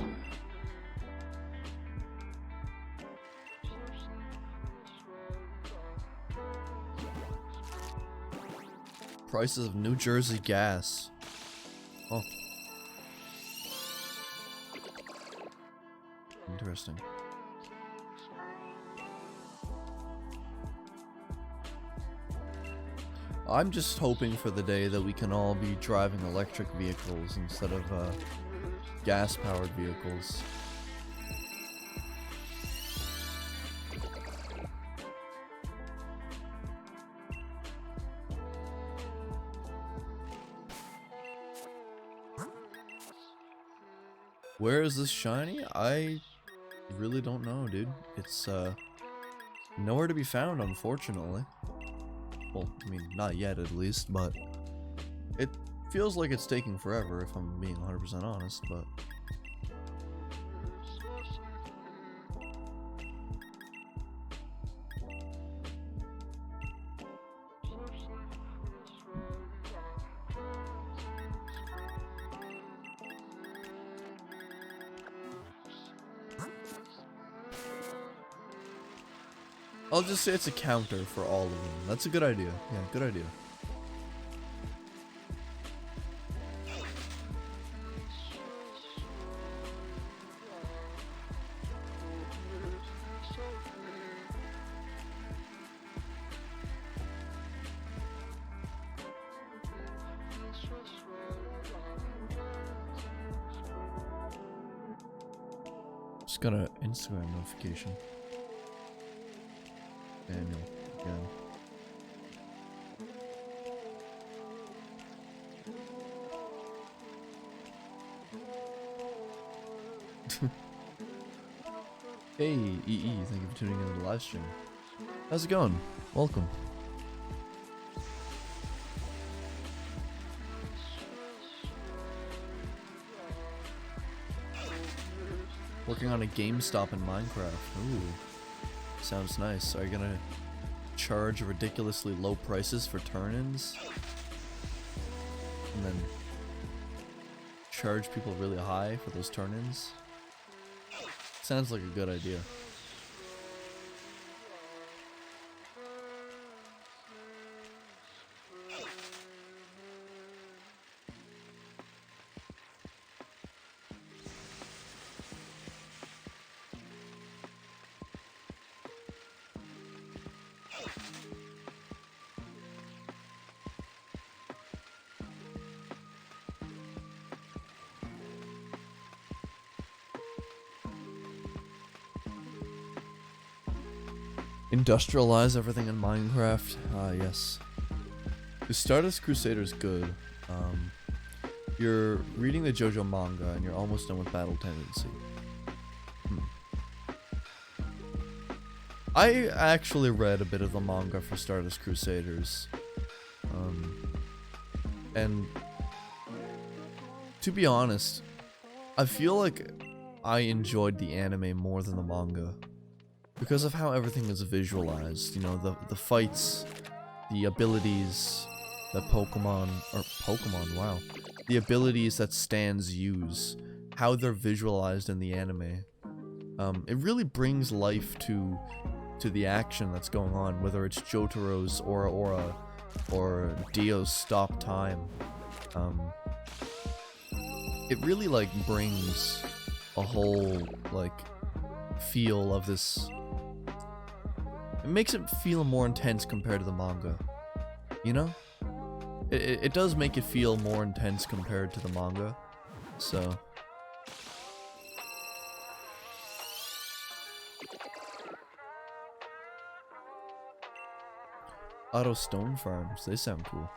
Prices of New Jersey gas. Oh. Interesting. I'm just hoping for the day that we can all be driving electric vehicles instead of gas-powered vehicles. Where is this shiny? I really don't know, dude. It's nowhere to be found, unfortunately. Well, I mean, not yet at least, but it feels like it's taking forever if I'm being 100% honest, but I'll just say it's a counter for all of them. That's a good idea. Yeah, good idea. Just got an Instagram notification. Daniel, again. Hey, EE, thank you for tuning into the live stream. How's it going? Welcome. Working on a GameStop in Minecraft. Ooh. Sounds nice. Are you gonna charge ridiculously low prices for turn-ins? And then charge people really high for those turn-ins? Sounds like a good idea. Industrialize everything in Minecraft. Ah, yes. The Stardust Crusader is good. You're reading the JoJo manga and you're almost done with Battle Tendency. I actually read a bit of the manga for Stardust Crusaders. And to be honest, I feel like I enjoyed the anime more than the manga. Because of how everything is visualized, you know, the fights, the abilities that Pokemon, wow. The abilities that stands use, how they're visualized in the anime. It really brings life to the action that's going on, whether it's Jotaro's Aura or Dio's Stop Time. It really like brings a whole like feel of this. It makes it feel more intense compared to the manga, you know? It does make it feel more intense compared to the manga, so. Auto Stone Farms, they sound cool.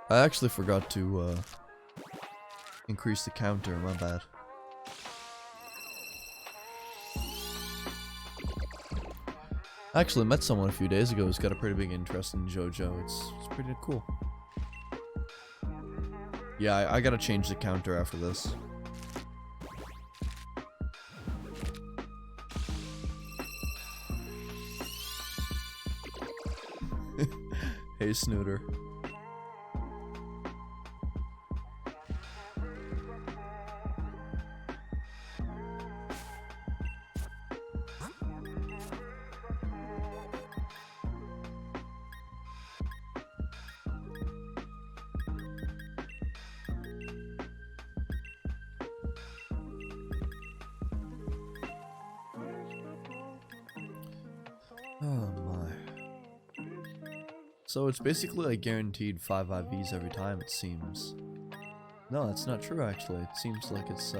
I actually forgot to increase the counter, my bad. I actually met someone a few days ago who's got a pretty big interest in JoJo. It's pretty cool. Yeah, I gotta change the counter after this. Hey, Snooter. Oh my. So it's basically like guaranteed 5 IVs every time, it seems. No, that's not true actually. It seems like it's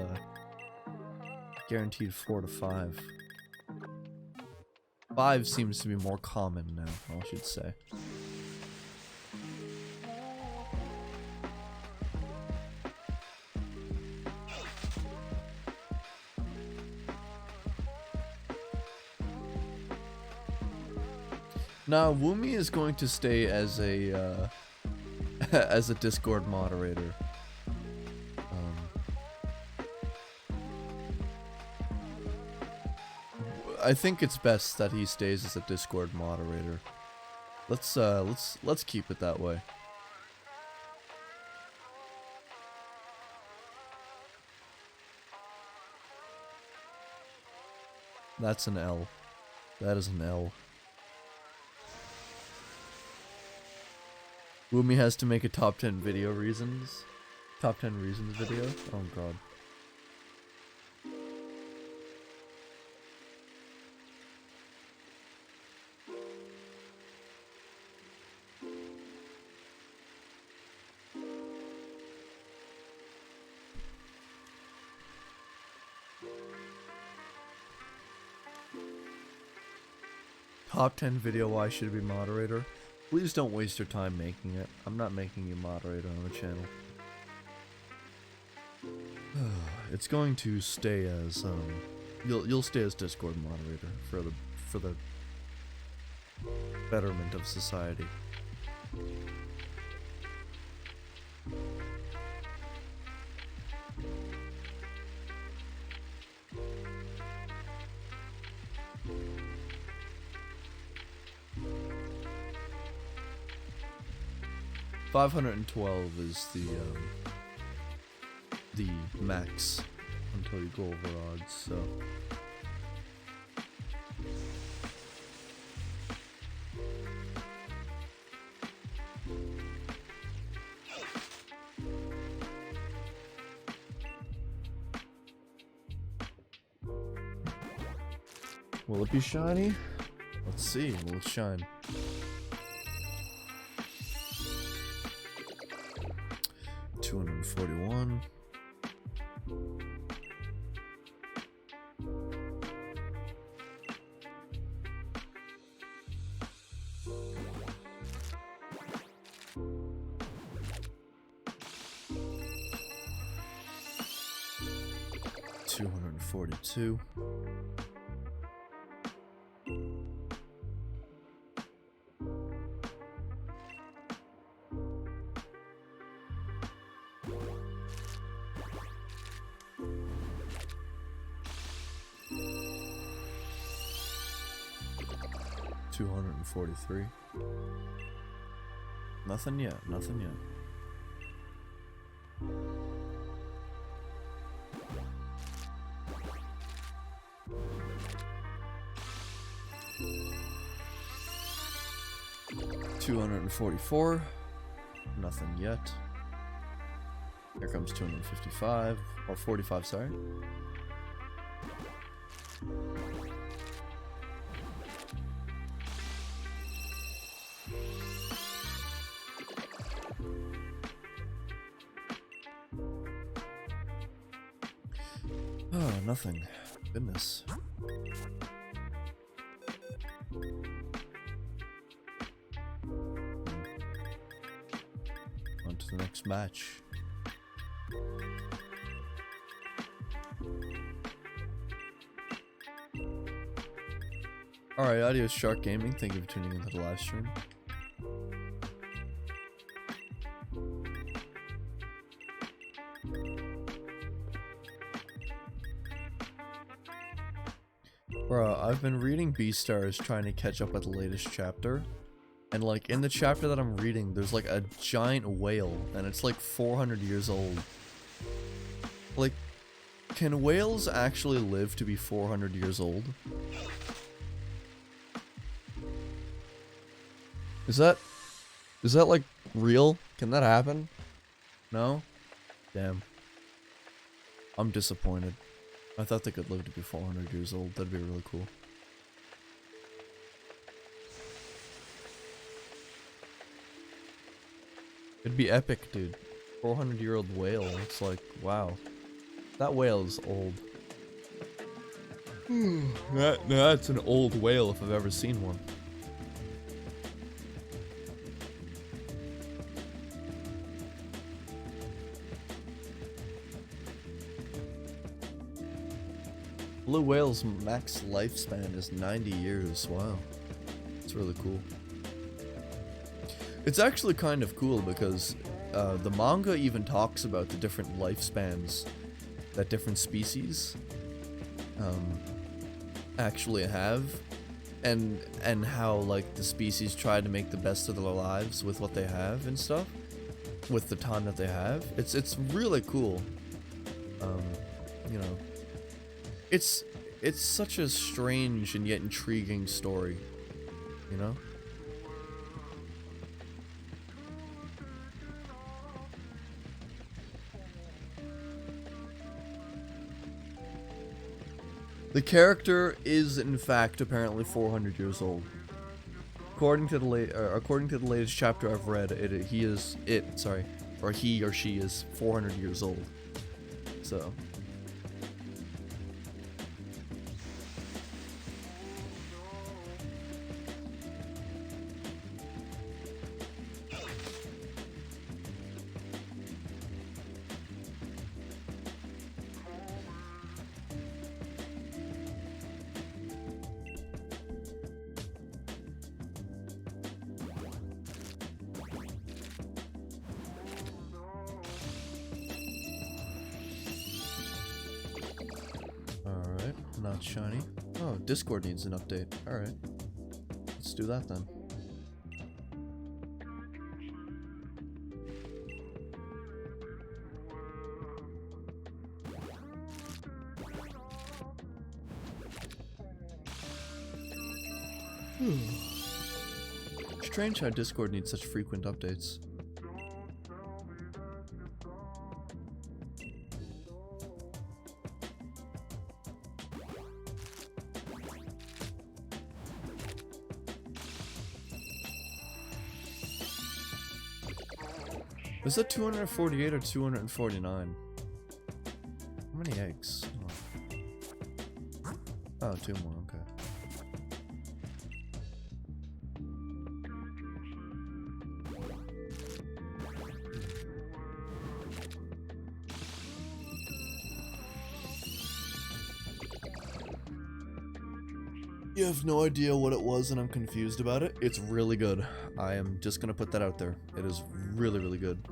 guaranteed 4 to 5. 5 seems to be more common now, I should say. Now, Woomy is going to stay as a as a Discord moderator. I think it's best that he stays as a Discord moderator. Let's keep it that way. That's an L. That is an L. Woomy has to make a top 10 video reasons. Top 10 reasons video? Oh god. Top 10 video why should I be moderator? Please don't waste your time making it. I'm not making you moderator on the channel. It's going to stay as you'll stay as Discord moderator for the betterment of society. $512 is the max until you go over odds, so. Will it be shiny? Let's see, will it shine? $241. $242. $243. Nothing yet, nothing yet. $244. Nothing yet. Here comes 255 or 45, sorry. Oh, nothing. Goodness. On to the next match. Alright, Adios Shark Gaming, thank you for tuning into the live stream. Bruh, I've been reading Beastars trying to catch up with the latest chapter. And like in the chapter that I'm reading, there's like a giant whale and it's like 400 years old. Like, can whales actually live to be 400 years old? Is that like real? Can that happen? No? Damn. I'm disappointed. I thought they could live to be 400 years old. That'd be really cool. It'd be epic, dude. 400-year-old whale. It's like, wow. That whale is old. That's an old whale if I've ever seen one. Blue whale's max lifespan is 90 years. Wow. It's really cool. It's actually kind of cool because the manga even talks about the different lifespans that different species actually have, and how like the species try to make the best of their lives with what they have and stuff, with the time that they have. It's really cool. You know, it's such a strange and yet intriguing story, you know? The character is, in fact, apparently 400 years old. According to the latest chapter I've read, he or she is 400 years old. So. Not shiny. Oh, Discord needs an update. Alright. Let's do that then. Strange how Discord needs such frequent updates. Was that 248 or 249? How many eggs? Oh, 2 more, okay. You have no idea what it was and I'm confused about it. It's really good. I am just gonna put that out there. It is really, really good.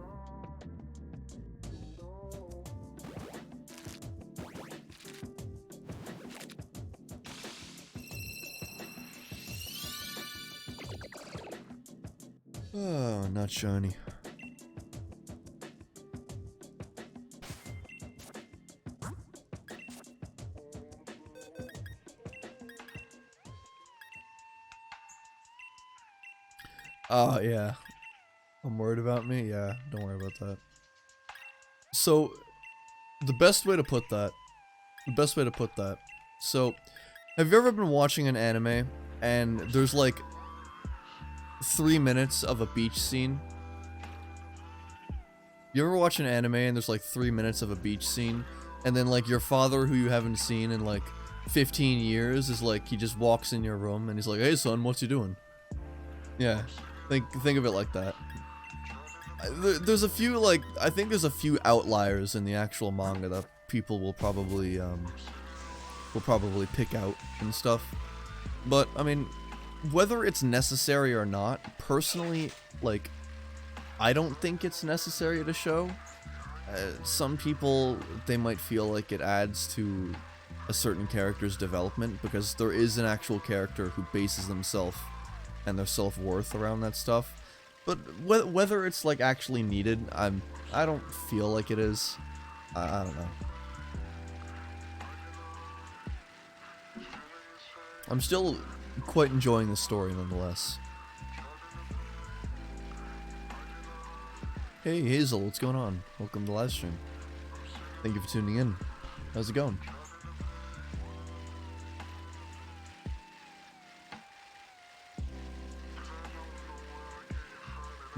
Oh, not shiny. Oh, yeah. I'm worried about me? Yeah, don't worry about that. So, the best way to put that, so, have you ever been watching an anime, and there's like 3 minutes of a beach scene? You ever watch an anime and there's like 3 minutes of a beach scene, and then like your father, who you haven't seen in like 15 years, is like, he just walks in your room and he's like, "Hey son, what you doing?" Yeah, think of it like that. There's a few, like, I think there's a few outliers in the actual manga that people will probably pick out and stuff. But, I mean, whether it's necessary or not, personally, like, I don't think it's necessary to show. Some people, they might feel like it adds to a certain character's development, because there is an actual character who bases themselves and their self-worth around that stuff. But whether it's like actually needed, I don't feel like it is. I don't know. I'm still quite enjoying the story nonetheless. Hey Hazel, what's going on? Welcome to the live stream. Thank you for tuning in. How's it going?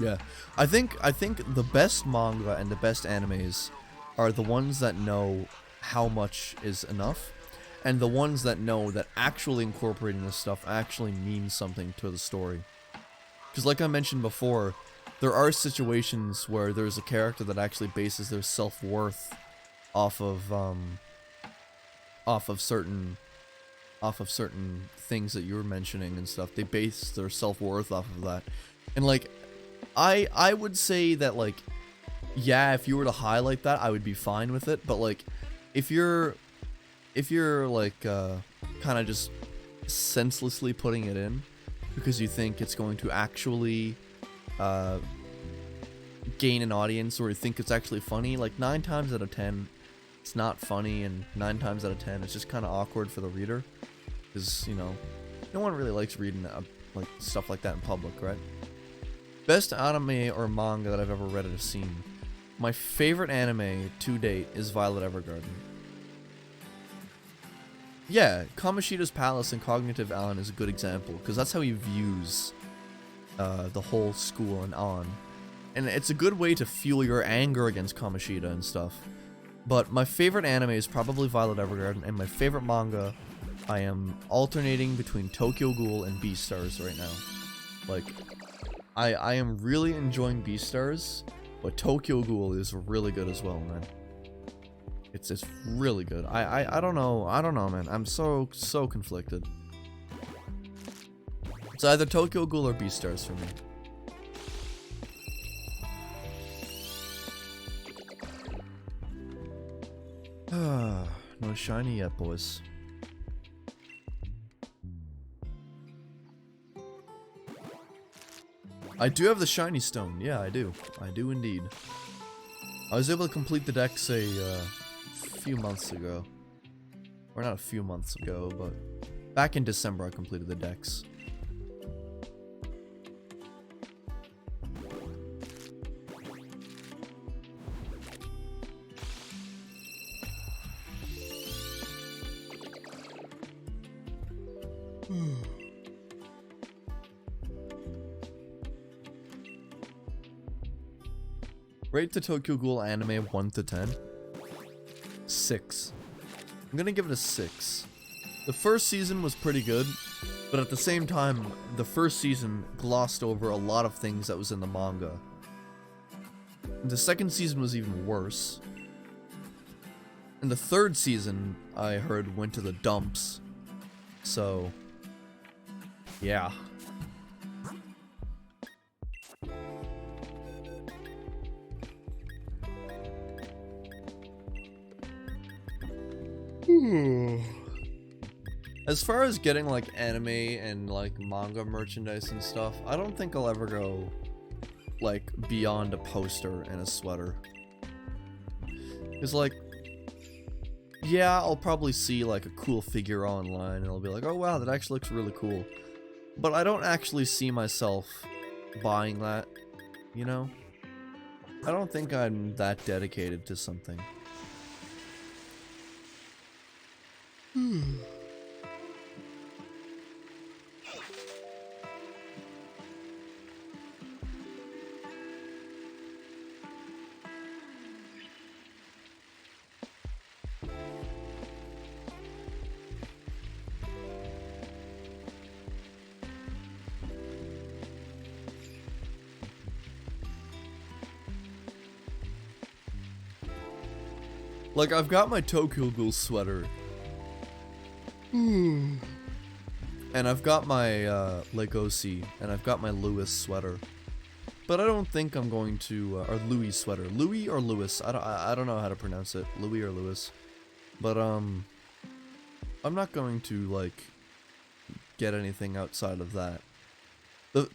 Yeah, I think the best manga and the best animes are the ones that know how much is enough, and the ones that know that actually incorporating this stuff actually means something to the story. Because like I mentioned before, there are situations where there's a character that actually bases their self-worth off of certain things that you were mentioning and stuff. They base their self-worth off of that. And like, I would say that, like, yeah, if you were to highlight that, I would be fine with it. But like, if you're like kind of just senselessly putting it in because you think it's going to actually gain an audience, or you think it's actually funny, like 9 times out of 10 it's not funny, and 9 times out of 10 it's just kind of awkward for the reader, because, you know, no one really likes reading like stuff like that in public, right? Best anime or manga that I've ever read or seen. My favorite anime to date is Violet Evergarden. Yeah, Kamoshida's Palace and Cognitive Allen is a good example, because that's how he views the whole school and on. And it's a good way to fuel your anger against Kamoshida and stuff. But my favorite anime is probably Violet Evergarden, and my favorite manga, I am alternating between Tokyo Ghoul and Beastars right now. Like, I am really enjoying Beastars, but Tokyo Ghoul is really good as well, man. It's just really good. I don't know, man. I'm so conflicted. It's either Tokyo Ghoul or Beastars for me. No shiny yet, boys. I do have the shiny stone. Yeah, I do. I do indeed. I was able to complete the dex a few months ago. Or not a few months ago, but back in December I completed the dex. Rate the Tokyo Ghoul anime 1 to 10. 6. I'm gonna give it a 6. The first season was pretty good, but at the same time, the first season glossed over a lot of things that was in the manga. The second season was even worse. And the third season, I heard, went to the dumps. So, Yeah. As far as getting like anime and like manga merchandise and stuff, I don't think I'll ever go like beyond a poster and a sweater. It's like, yeah, I'll probably see like a cool figure online and I'll be like, oh wow, that actually looks really cool. But I don't actually see myself buying that, you know? I don't think I'm that dedicated to something. Like, I've got my Tokyo Ghoul sweater. And I've got my Legosi, and I've got my Lewis sweater. But I don't think I'm going to, or Louis sweater. Louis or Lewis? I don't know how to pronounce it. Louis or Lewis. But, I'm not going to, like, get anything outside of that.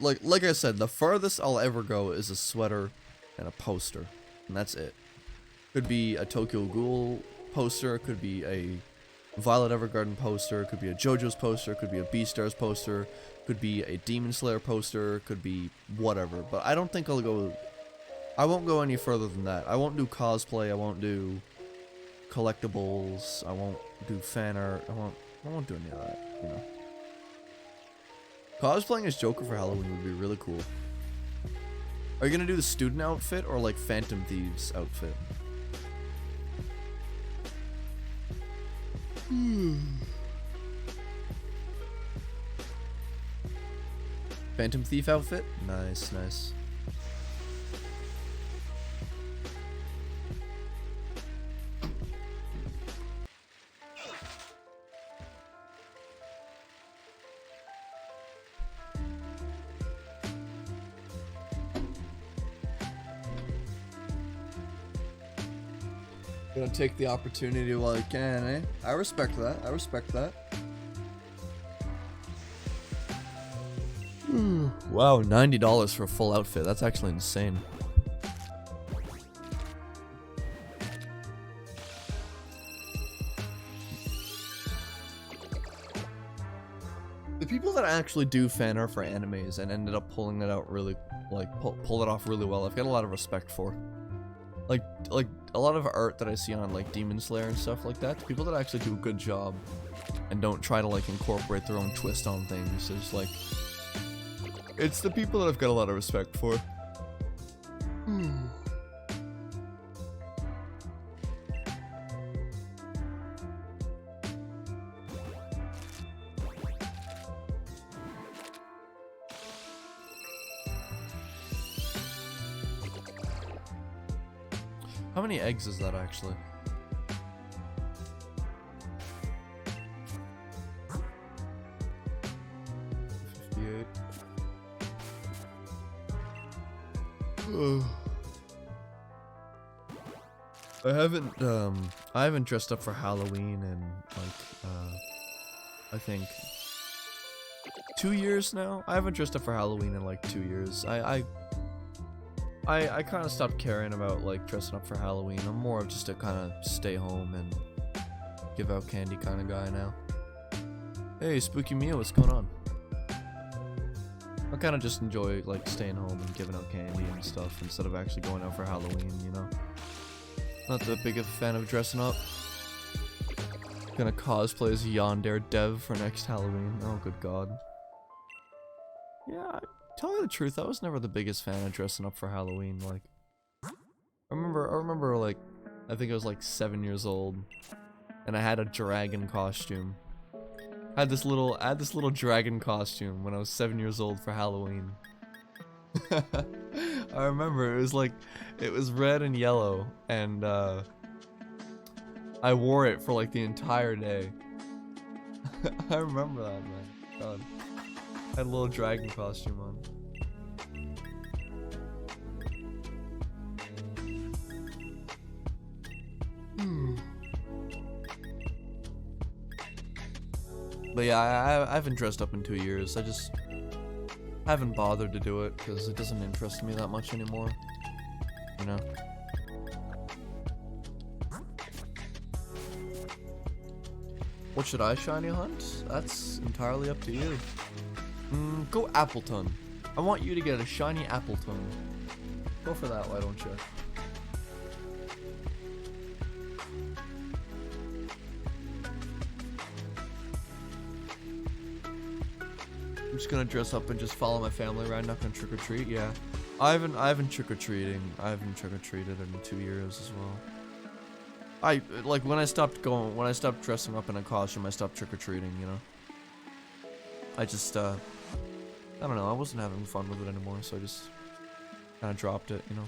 Like I said, the farthest I'll ever go is a sweater and a poster. And that's it. Could be a Tokyo Ghoul poster, could be a Violet Evergarden poster, could be a JoJo's poster, could be a Beastars poster, could be a Demon Slayer poster, could be whatever. But I don't think I won't go any further than that. I won't do cosplay, I won't do collectibles, I won't do fan art, I won't do any of that, you know. Cosplaying as Joker for Halloween would be really cool. Are you gonna do the student outfit or like Phantom Thieves outfit? Phantom Thief outfit? Nice, nice. Gonna take the opportunity while I can, eh? I respect that. I respect that. Wow, $90 for a full outfit. That's actually insane. The people that actually do fan art for animes and ended up pulling it out really, like, pull it off really well, I've got a lot of respect for. Like a lot of art that I see on like Demon Slayer and stuff like that, people that actually do a good job and don't try to like incorporate their own twist on things, is like, it's the people that I've got a lot of respect for. How many eggs is that actually? I haven't dressed up for Halloween in like I think 2 years now. I haven't dressed up for Halloween in like 2 years. I kind of stopped caring about like dressing up for Halloween. I'm more of just a kind of stay home and give out candy kind of guy now. Hey, Spooky Mia, what's going on? I kind of just enjoy like staying home and giving out candy and stuff instead of actually going out for Halloween, you know? Not that big of a fan of dressing up. Gonna cosplay as Yandere Dev for next Halloween. Oh, good god. Yeah, tell you the truth, I was never the biggest fan of dressing up for Halloween. Like, I remember like, I think I was like 7 years old, and I had a dragon costume. I had this little dragon costume when I was 7 years old for Halloween. I remember it was red and yellow, and I wore it for like the entire day. I remember that, man. God. Had a little dragon costume on. But yeah, I haven't dressed up in 2 years. I just haven't bothered to do it because it doesn't interest me that much anymore. You know? What should I shiny hunt? That's entirely up to you. Go Appleton. I want you to get a shiny Appleton. Go for that, why don't you? I'm just gonna dress up and just follow my family around, not gonna trick or treat. Yeah, I haven't trick or treated in 2 years as well. When I stopped dressing up in a costume, I stopped trick or treating. You know, I just I don't know, I wasn't having fun with it anymore, so I just kind of dropped it. You know,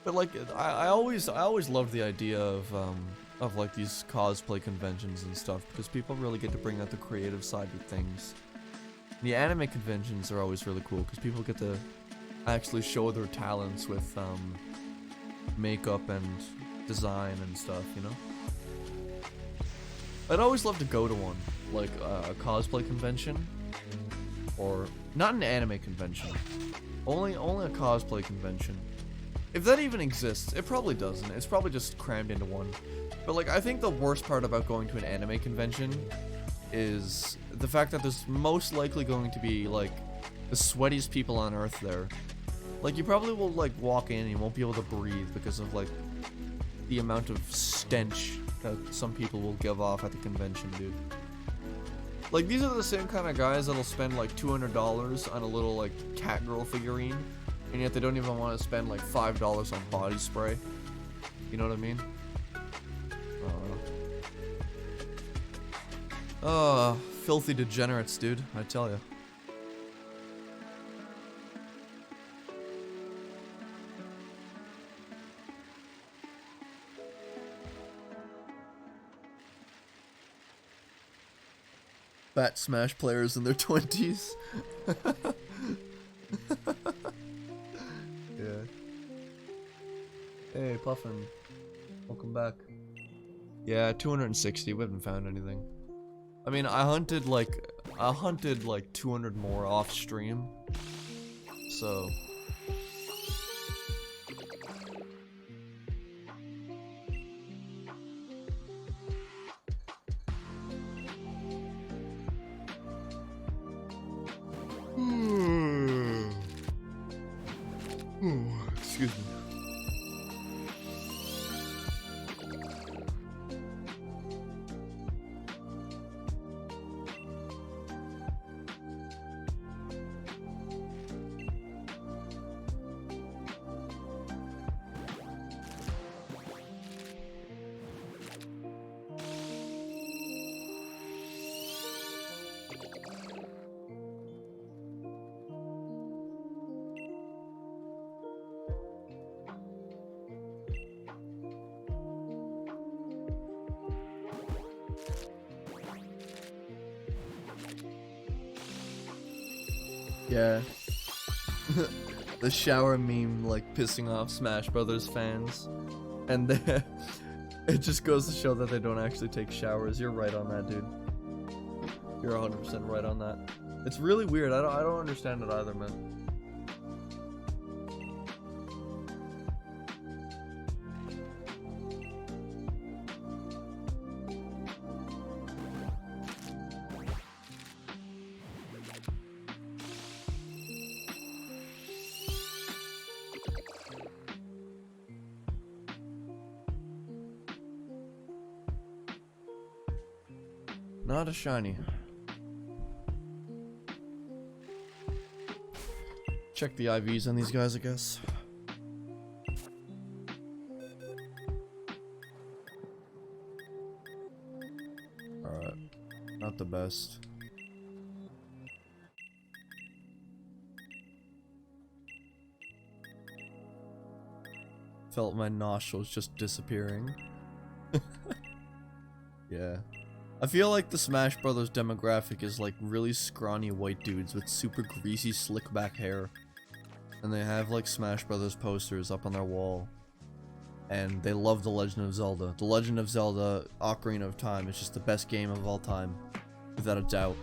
but like I always loved the idea of like these cosplay conventions and stuff because people really get to bring out the creative side of things. The anime conventions are always really cool because people get to actually show their talents with makeup and design and stuff, you know? I'd always love to go to one, like a cosplay convention, or not an anime convention, only a cosplay convention. If that even exists, it probably doesn't. It's probably just crammed into one. But like, I think the worst part about going to an anime convention is the fact that there's most likely going to be like the sweatiest people on earth there. Like, you probably will like walk in and you won't be able to breathe because of like the amount of stench that some people will give off at the convention, dude. Like, these are the same kind of guys that'll spend like $200 on a little like cat girl figurine, and yet they don't even want to spend like $5 on body spray. You know what I mean? Filthy degenerates, dude, I tell ya. Fat Smash players in their 20s. Yeah. Hey, Puffin. Welcome back. Yeah, 260. We haven't found anything. I mean, I hunted like 200 more off stream. So excuse me. Yeah. The shower meme, like, pissing off Smash Brothers fans. And it just goes to show that they don't actually take showers. You're right on that, dude. You're 100% right on that. It's really weird. I don't understand it either, man. Not a shiny. Check the IVs on these guys, I guess. Alright. Not the best. Felt my nostrils just disappearing. Yeah. I feel like the Smash Brothers demographic is like really scrawny white dudes with super greasy slick back hair. And they have like Smash Brothers posters up on their wall. And they love The Legend of Zelda. The Legend of Zelda Ocarina of Time is just the best game of all time. Without a doubt.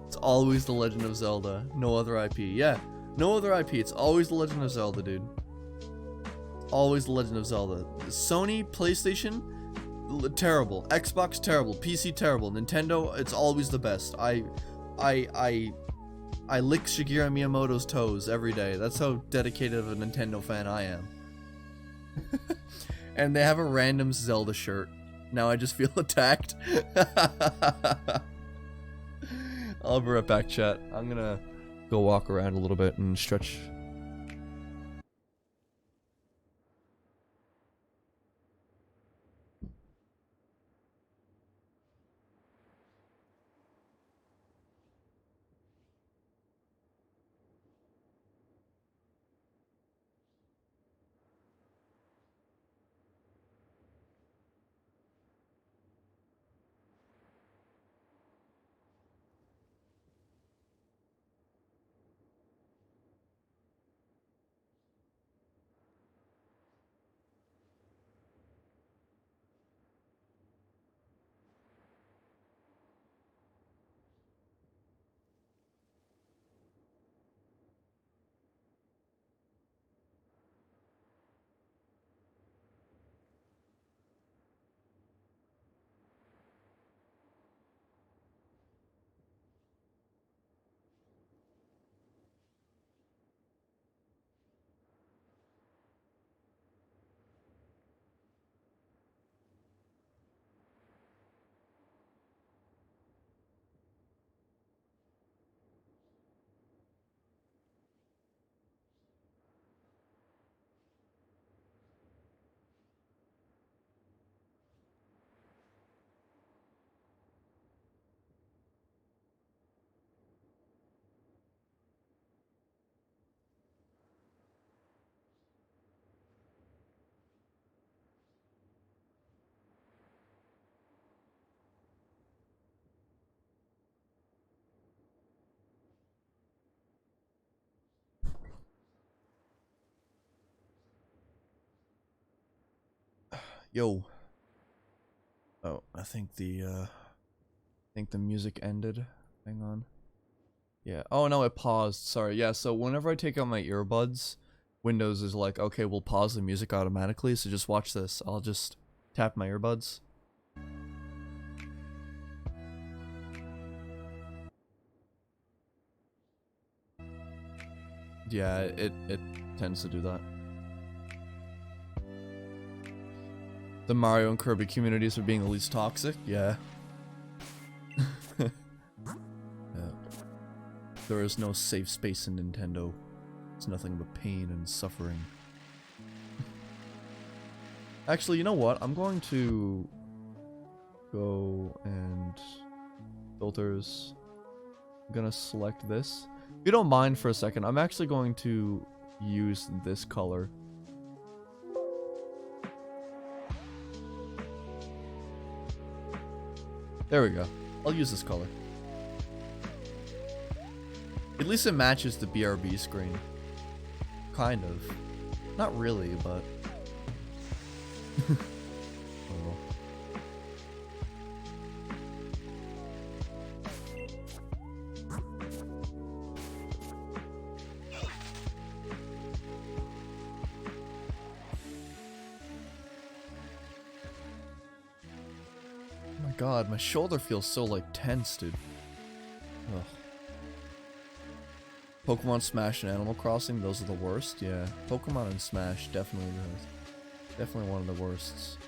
It's always The Legend of Zelda. No other IP. Yeah, no other IP. It's always The Legend of Zelda, dude. Always The Legend of Zelda. Sony, PlayStation, terrible. Xbox, terrible. PC, terrible. Nintendo, it's always the best. I lick Shigeru Miyamoto's toes every day. That's how dedicated of a Nintendo fan I am. And they have a random Zelda shirt. Now I just feel attacked. I'll be right back, chat. I'm gonna go walk around a little bit and stretch. Yo. Oh, I think the music ended. Hang on. Yeah. Oh no, it paused. Sorry. Yeah, so whenever I take out my earbuds, Windows is like, okay, we'll pause the music automatically, so just watch this. I'll just tap my earbuds. Yeah, it tends to do that. The Mario and Kirby communities are being the least toxic? Yeah. Yeah. There is no safe space in Nintendo. It's nothing but pain and suffering. Actually, you know what? I'm going to go and filters. I'm gonna select this. If you don't mind for a second, I'm actually going to use this color. There we go. I'll use this color. At least it matches the BRB screen. Kind of. Not really, but... oh well. Oh my god, my shoulder feels so like tense, dude. Ugh. Pokemon Smash and Animal Crossing, those are the worst. Yeah, Pokemon and Smash definitely one of the worsts.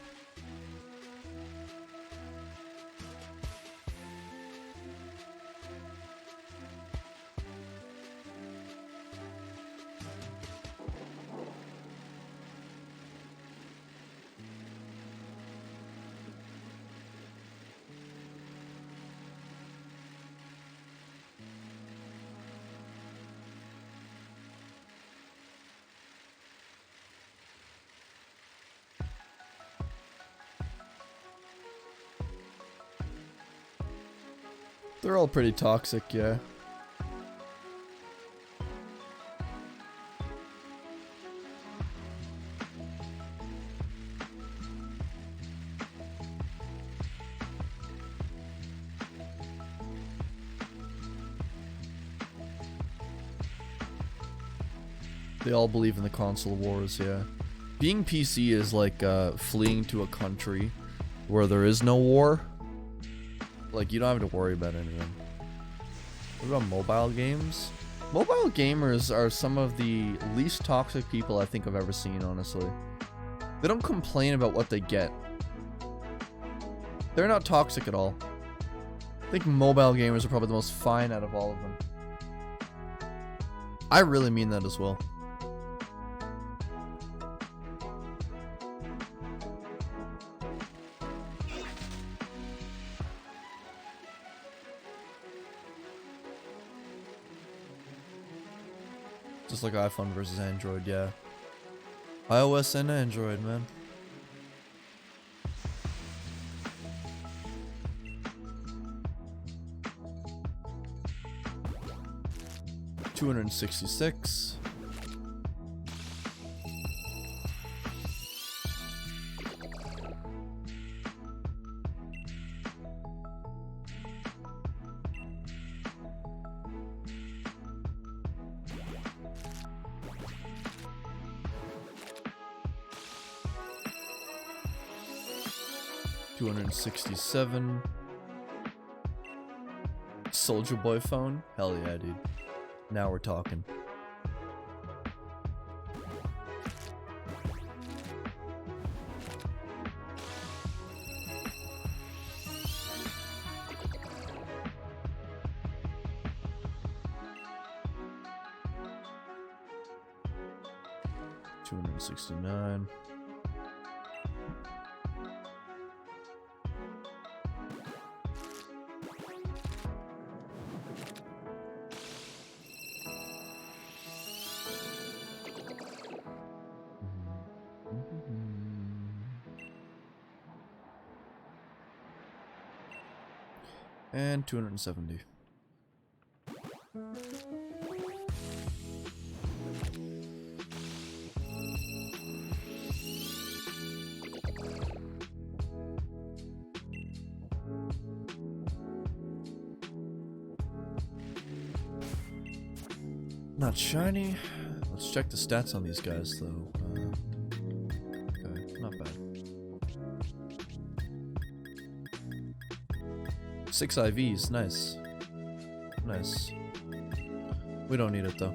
They're all pretty toxic, yeah. They all believe in the console wars, yeah. Being PC is like fleeing to a country where there is no war. Like, you don't have to worry about anything. What about mobile games? Mobile gamers are some of the least toxic people I think I've ever seen, honestly. They don't complain about what they get. They're not toxic at all. I think mobile gamers are probably the most fine out of all of them. I really mean that as well. Just like iPhone versus Android, yeah. iOS and Android, man. $266. $267. Soldier Boy phone? Hell yeah, dude. Now we're talking. $269. And 270. Not shiny. Let's check the stats on these guys, though. Okay, not bad. 6 IVs, nice. Nice. We don't need it, though.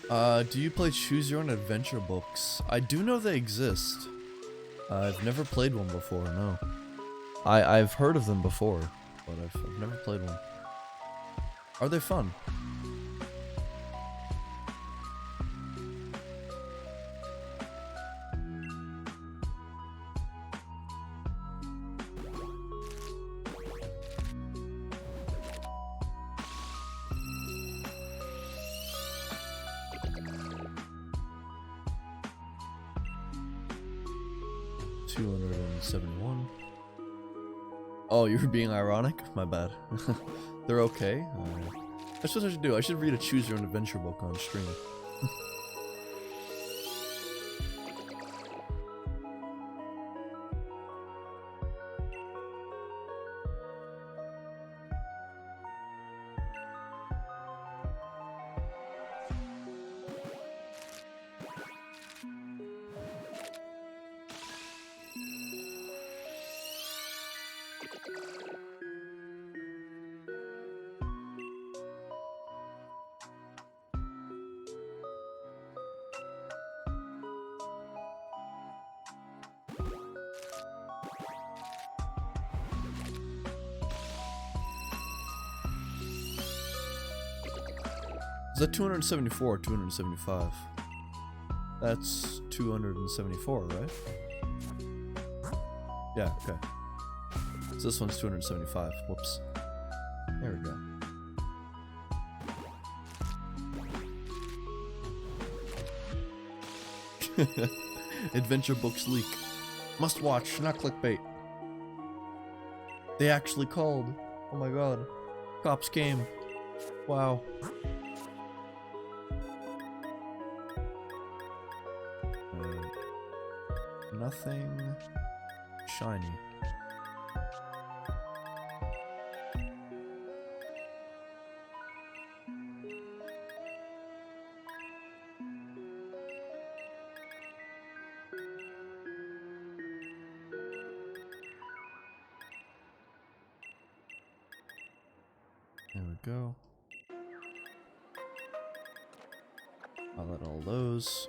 Do you play Choose Your Own Adventure books? I do know they exist. I've never played one before, no. I've heard of them before, but I've never played one. Are they fun? $271. Oh, you were being ironic? My bad. They're okay. That's what I should do. I should read a Choose Your Own Adventure book on stream. Is that 274 or 275? That's 274, right? Yeah, okay. So this one's 275. Whoops. There we go. Adventure books leak. Must watch, not clickbait. They actually called. Oh my god. Cops came. Wow. Nothing shiny. There we go. I'll let all those.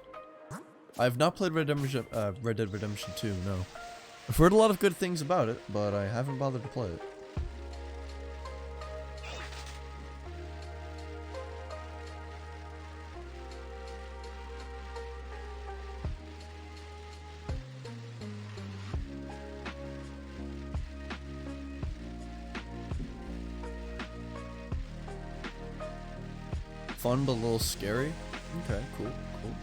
I've not played Red Dead Redemption 2, no. I've heard a lot of good things about it, but I haven't bothered to play it. Fun but a little scary? Okay, cool, cool.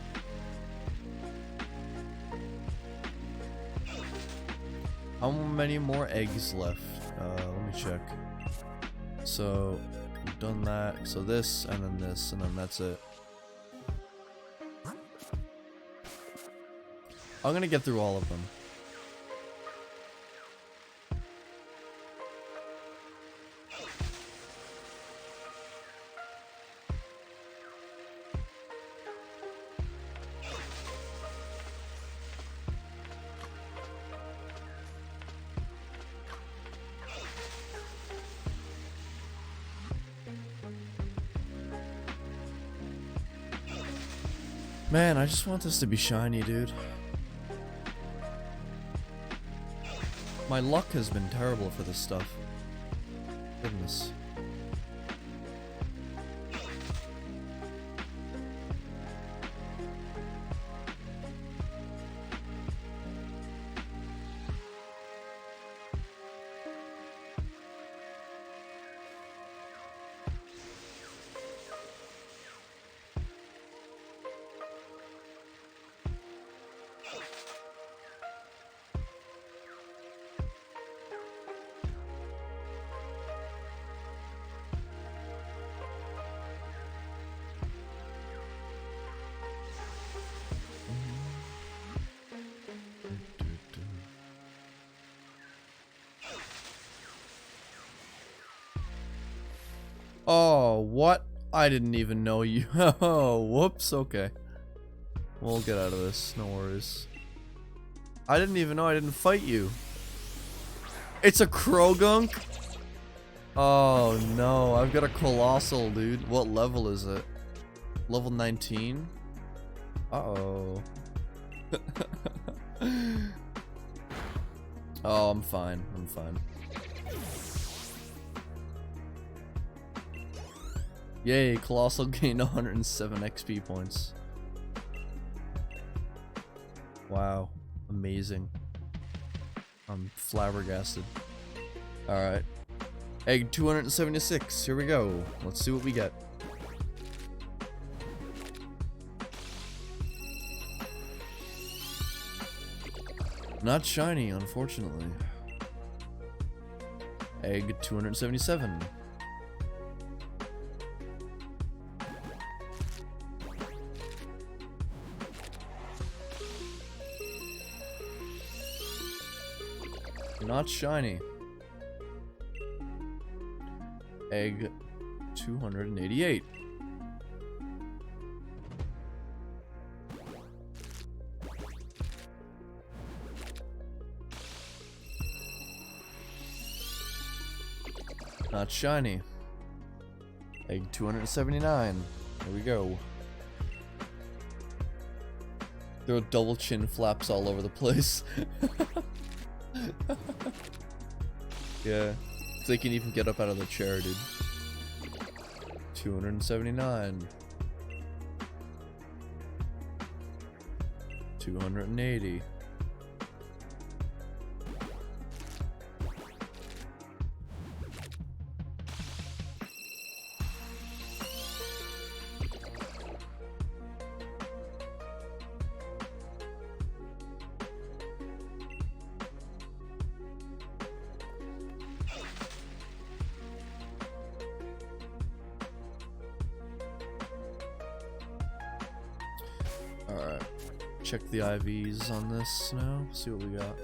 How many more eggs left? Let me check. So, we've done that. So this, and then that's it. I'm gonna get through all of them. Man, I just want this to be shiny, dude. My luck has been terrible for this stuff. Goodness. Oh, what? I didn't even know you. Oh, whoops, okay. We'll get out of this, no worries. I didn't even know I didn't fight you. It's a Krogunk? Oh no, I've got a Colossal, dude. What level is it? Level 19. Uh-oh. Oh, I'm fine. I'm fine. Yay, Colossal gained 107 XP points. Wow. Amazing. I'm flabbergasted. Alright. Egg 276. Here we go. Let's see what we get. Not shiny, unfortunately. Egg 277. Not shiny. Egg 288. Not shiny. Egg 279. Here we go. There are double chin flaps all over the place. Yeah. If they can even get up out of the chair, dude. 279. 280. Alright. Check the IVs on this now. See what we got.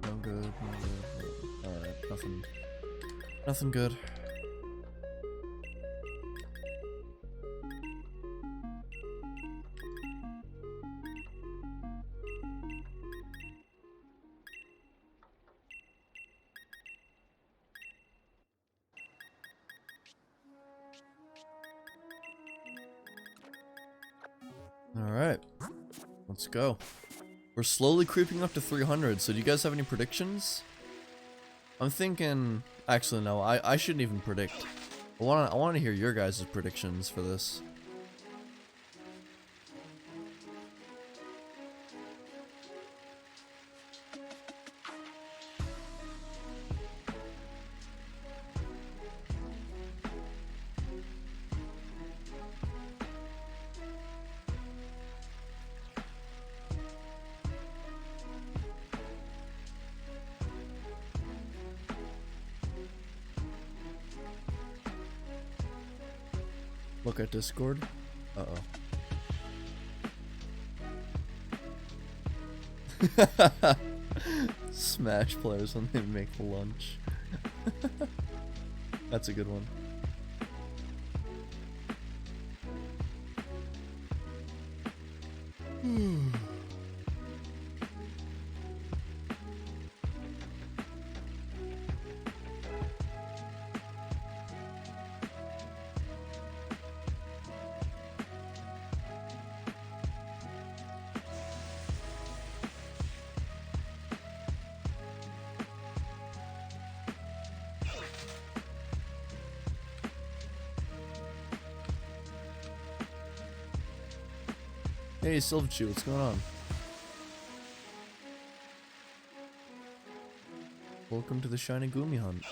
No good, no good. Alright, nothing. Nothing good. Alright, let's go. We're slowly creeping up to 300, so do you guys have any predictions? I'm thinking... Actually, no, I shouldn't even predict. I wanna hear your guys' predictions for this. Look at Discord. Uh-oh. Smash players when they make lunch. That's a good one. Hey, Silverchew, what's going on? Welcome to the Shiny Goomy Hunt.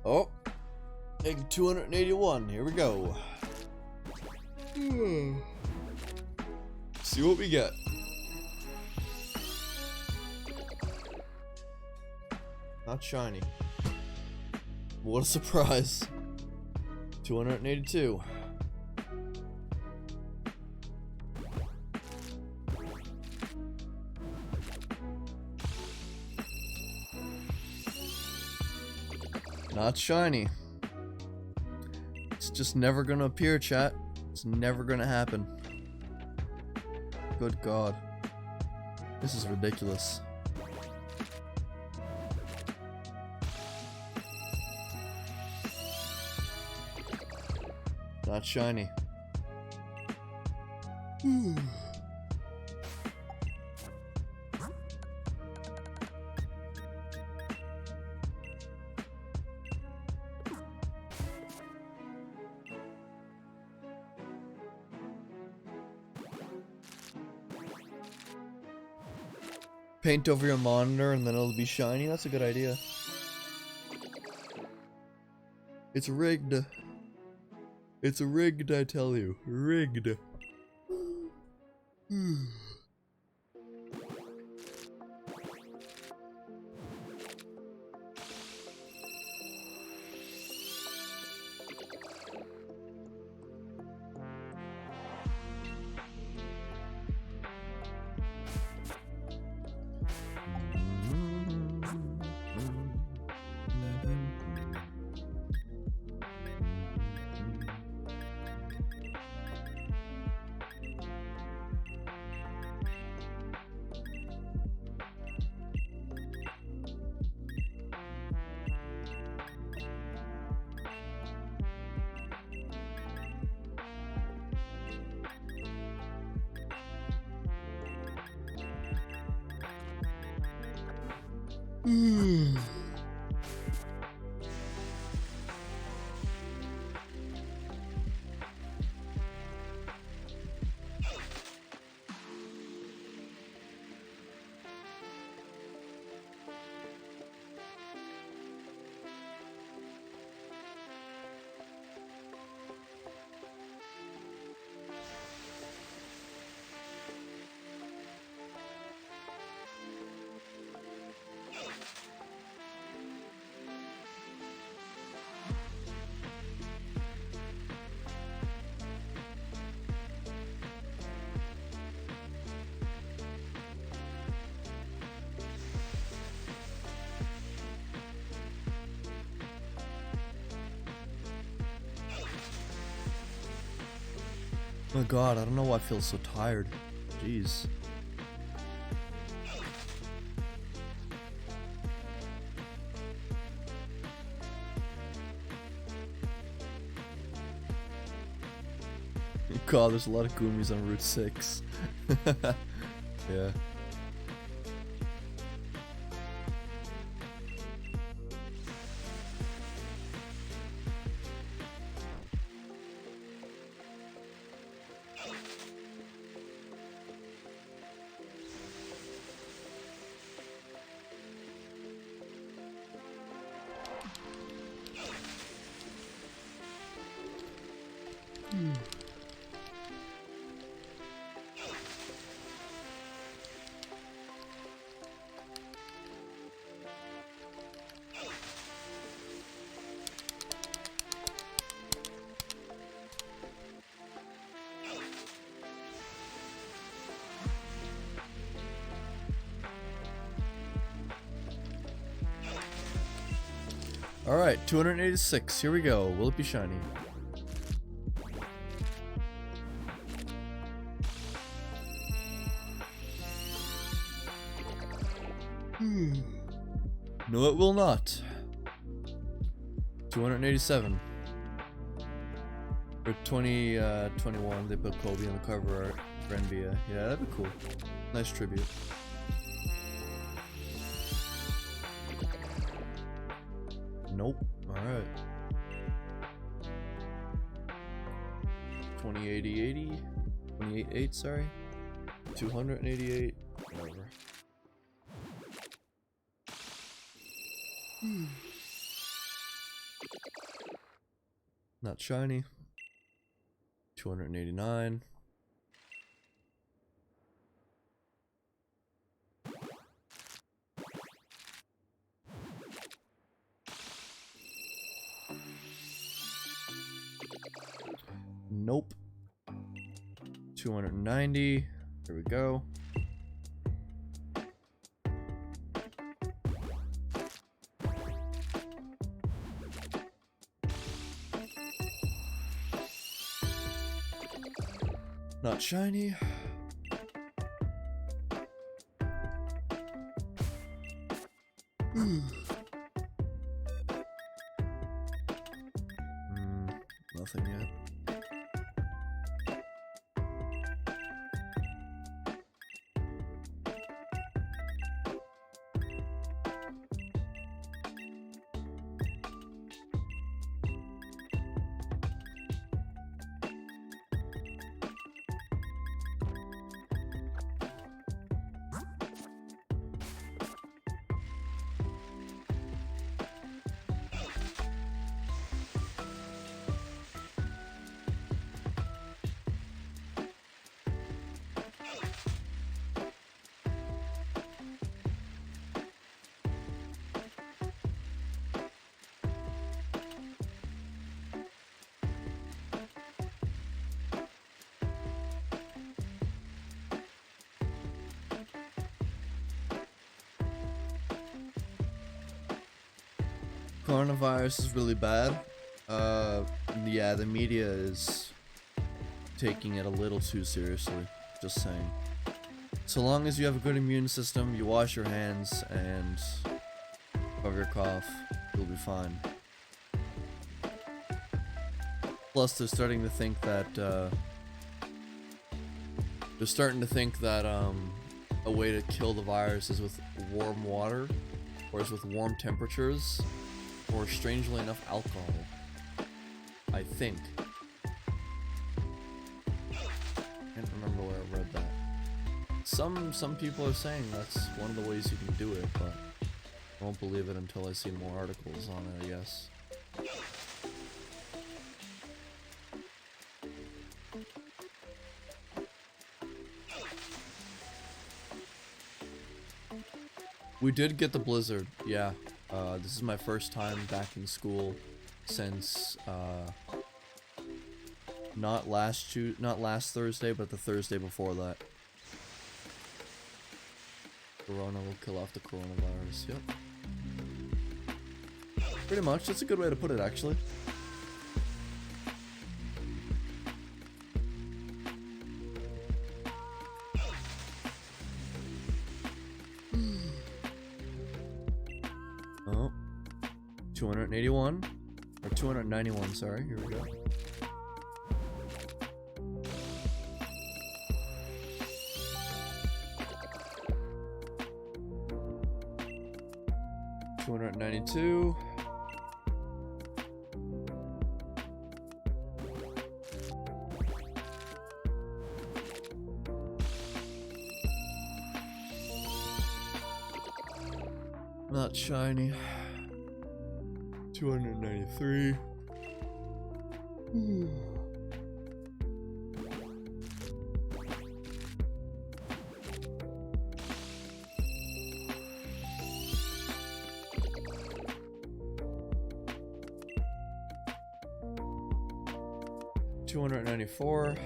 Oh, egg 281. Here we go. See what we get. Not shiny. What a surprise. 282. Not shiny. It's just never gonna appear, chat. It's never gonna happen. Good God. This is ridiculous. Not shiny. Paint over your monitor and then it'll be shiny? That's a good idea. It's rigged. It's rigged, I tell you. Rigged. Oh my God, I don't know why I feel so tired. Jeez. God, there's a lot of Goomies on Route 6. Yeah. Alright, 286. Here we go. Will it be shiny? No, it will not. 287. For 2021, they put Kobe on the cover art for NBA. Yeah, that'd be cool. Nice tribute. Nope. Alright. 2080. 28.8, sorry. 288. Whatever. Not shiny. 289. Nope. 290. There we go. Not shiny. Nothing yet. Coronavirus is really bad. Yeah, the media is taking it a little too seriously. Just saying. So long as you have a good immune system, you wash your hands and cover your cough, you'll be fine. Plus, they're starting to think that a way to kill the virus is with warm water, or is with warm temperatures, or strangely enough, alcohol. I think. Can't remember where I read that. Some people are saying that's one of the ways you can do it, but I won't believe it until I see more articles on it, I guess. We did get the blizzard, yeah. This is my first time back in school since not last Thursday, but the Thursday before that. Corona will kill off the coronavirus. Yep. Pretty much. That's a good way to put it, actually. Oh. 281. Or 291, sorry. Here we go. $292. Not shiny. 293. $294.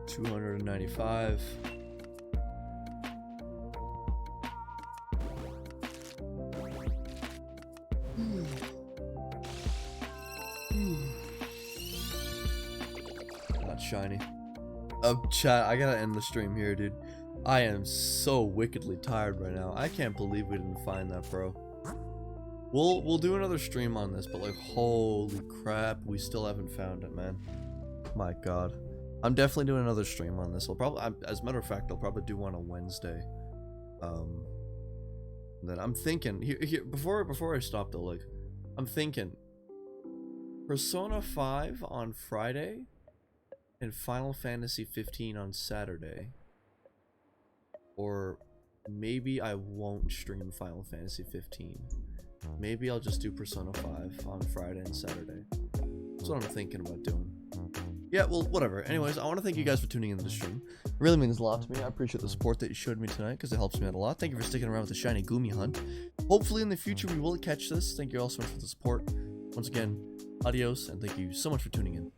$295. Not shiny. Chat, I gotta end the stream here, dude. I am so wickedly tired right now. I can't believe we didn't find that, bro. We'll do another stream on this, but like, holy crap, we still haven't found it, man. My god. I'm definitely doing another stream on this. I'll probably, as a matter of fact, I'll probably do one on Wednesday. Then I'm thinking here before I stop though, like, I'm thinking Persona 5 on Friday and Final Fantasy 15 on Saturday. Or maybe I won't stream Final Fantasy 15. Maybe I'll just do Persona 5 on Friday and Saturday. That's what I'm thinking about doing. Yeah, well, whatever. Anyways, I want to thank you guys for tuning into the stream. It really means a lot to me. I appreciate the support that you showed me tonight because it helps me out a lot. Thank you for sticking around with the shiny Goomy hunt. Hopefully in the future we will catch this. Thank you all so much for the support. Once again, adios, and thank you so much for tuning in.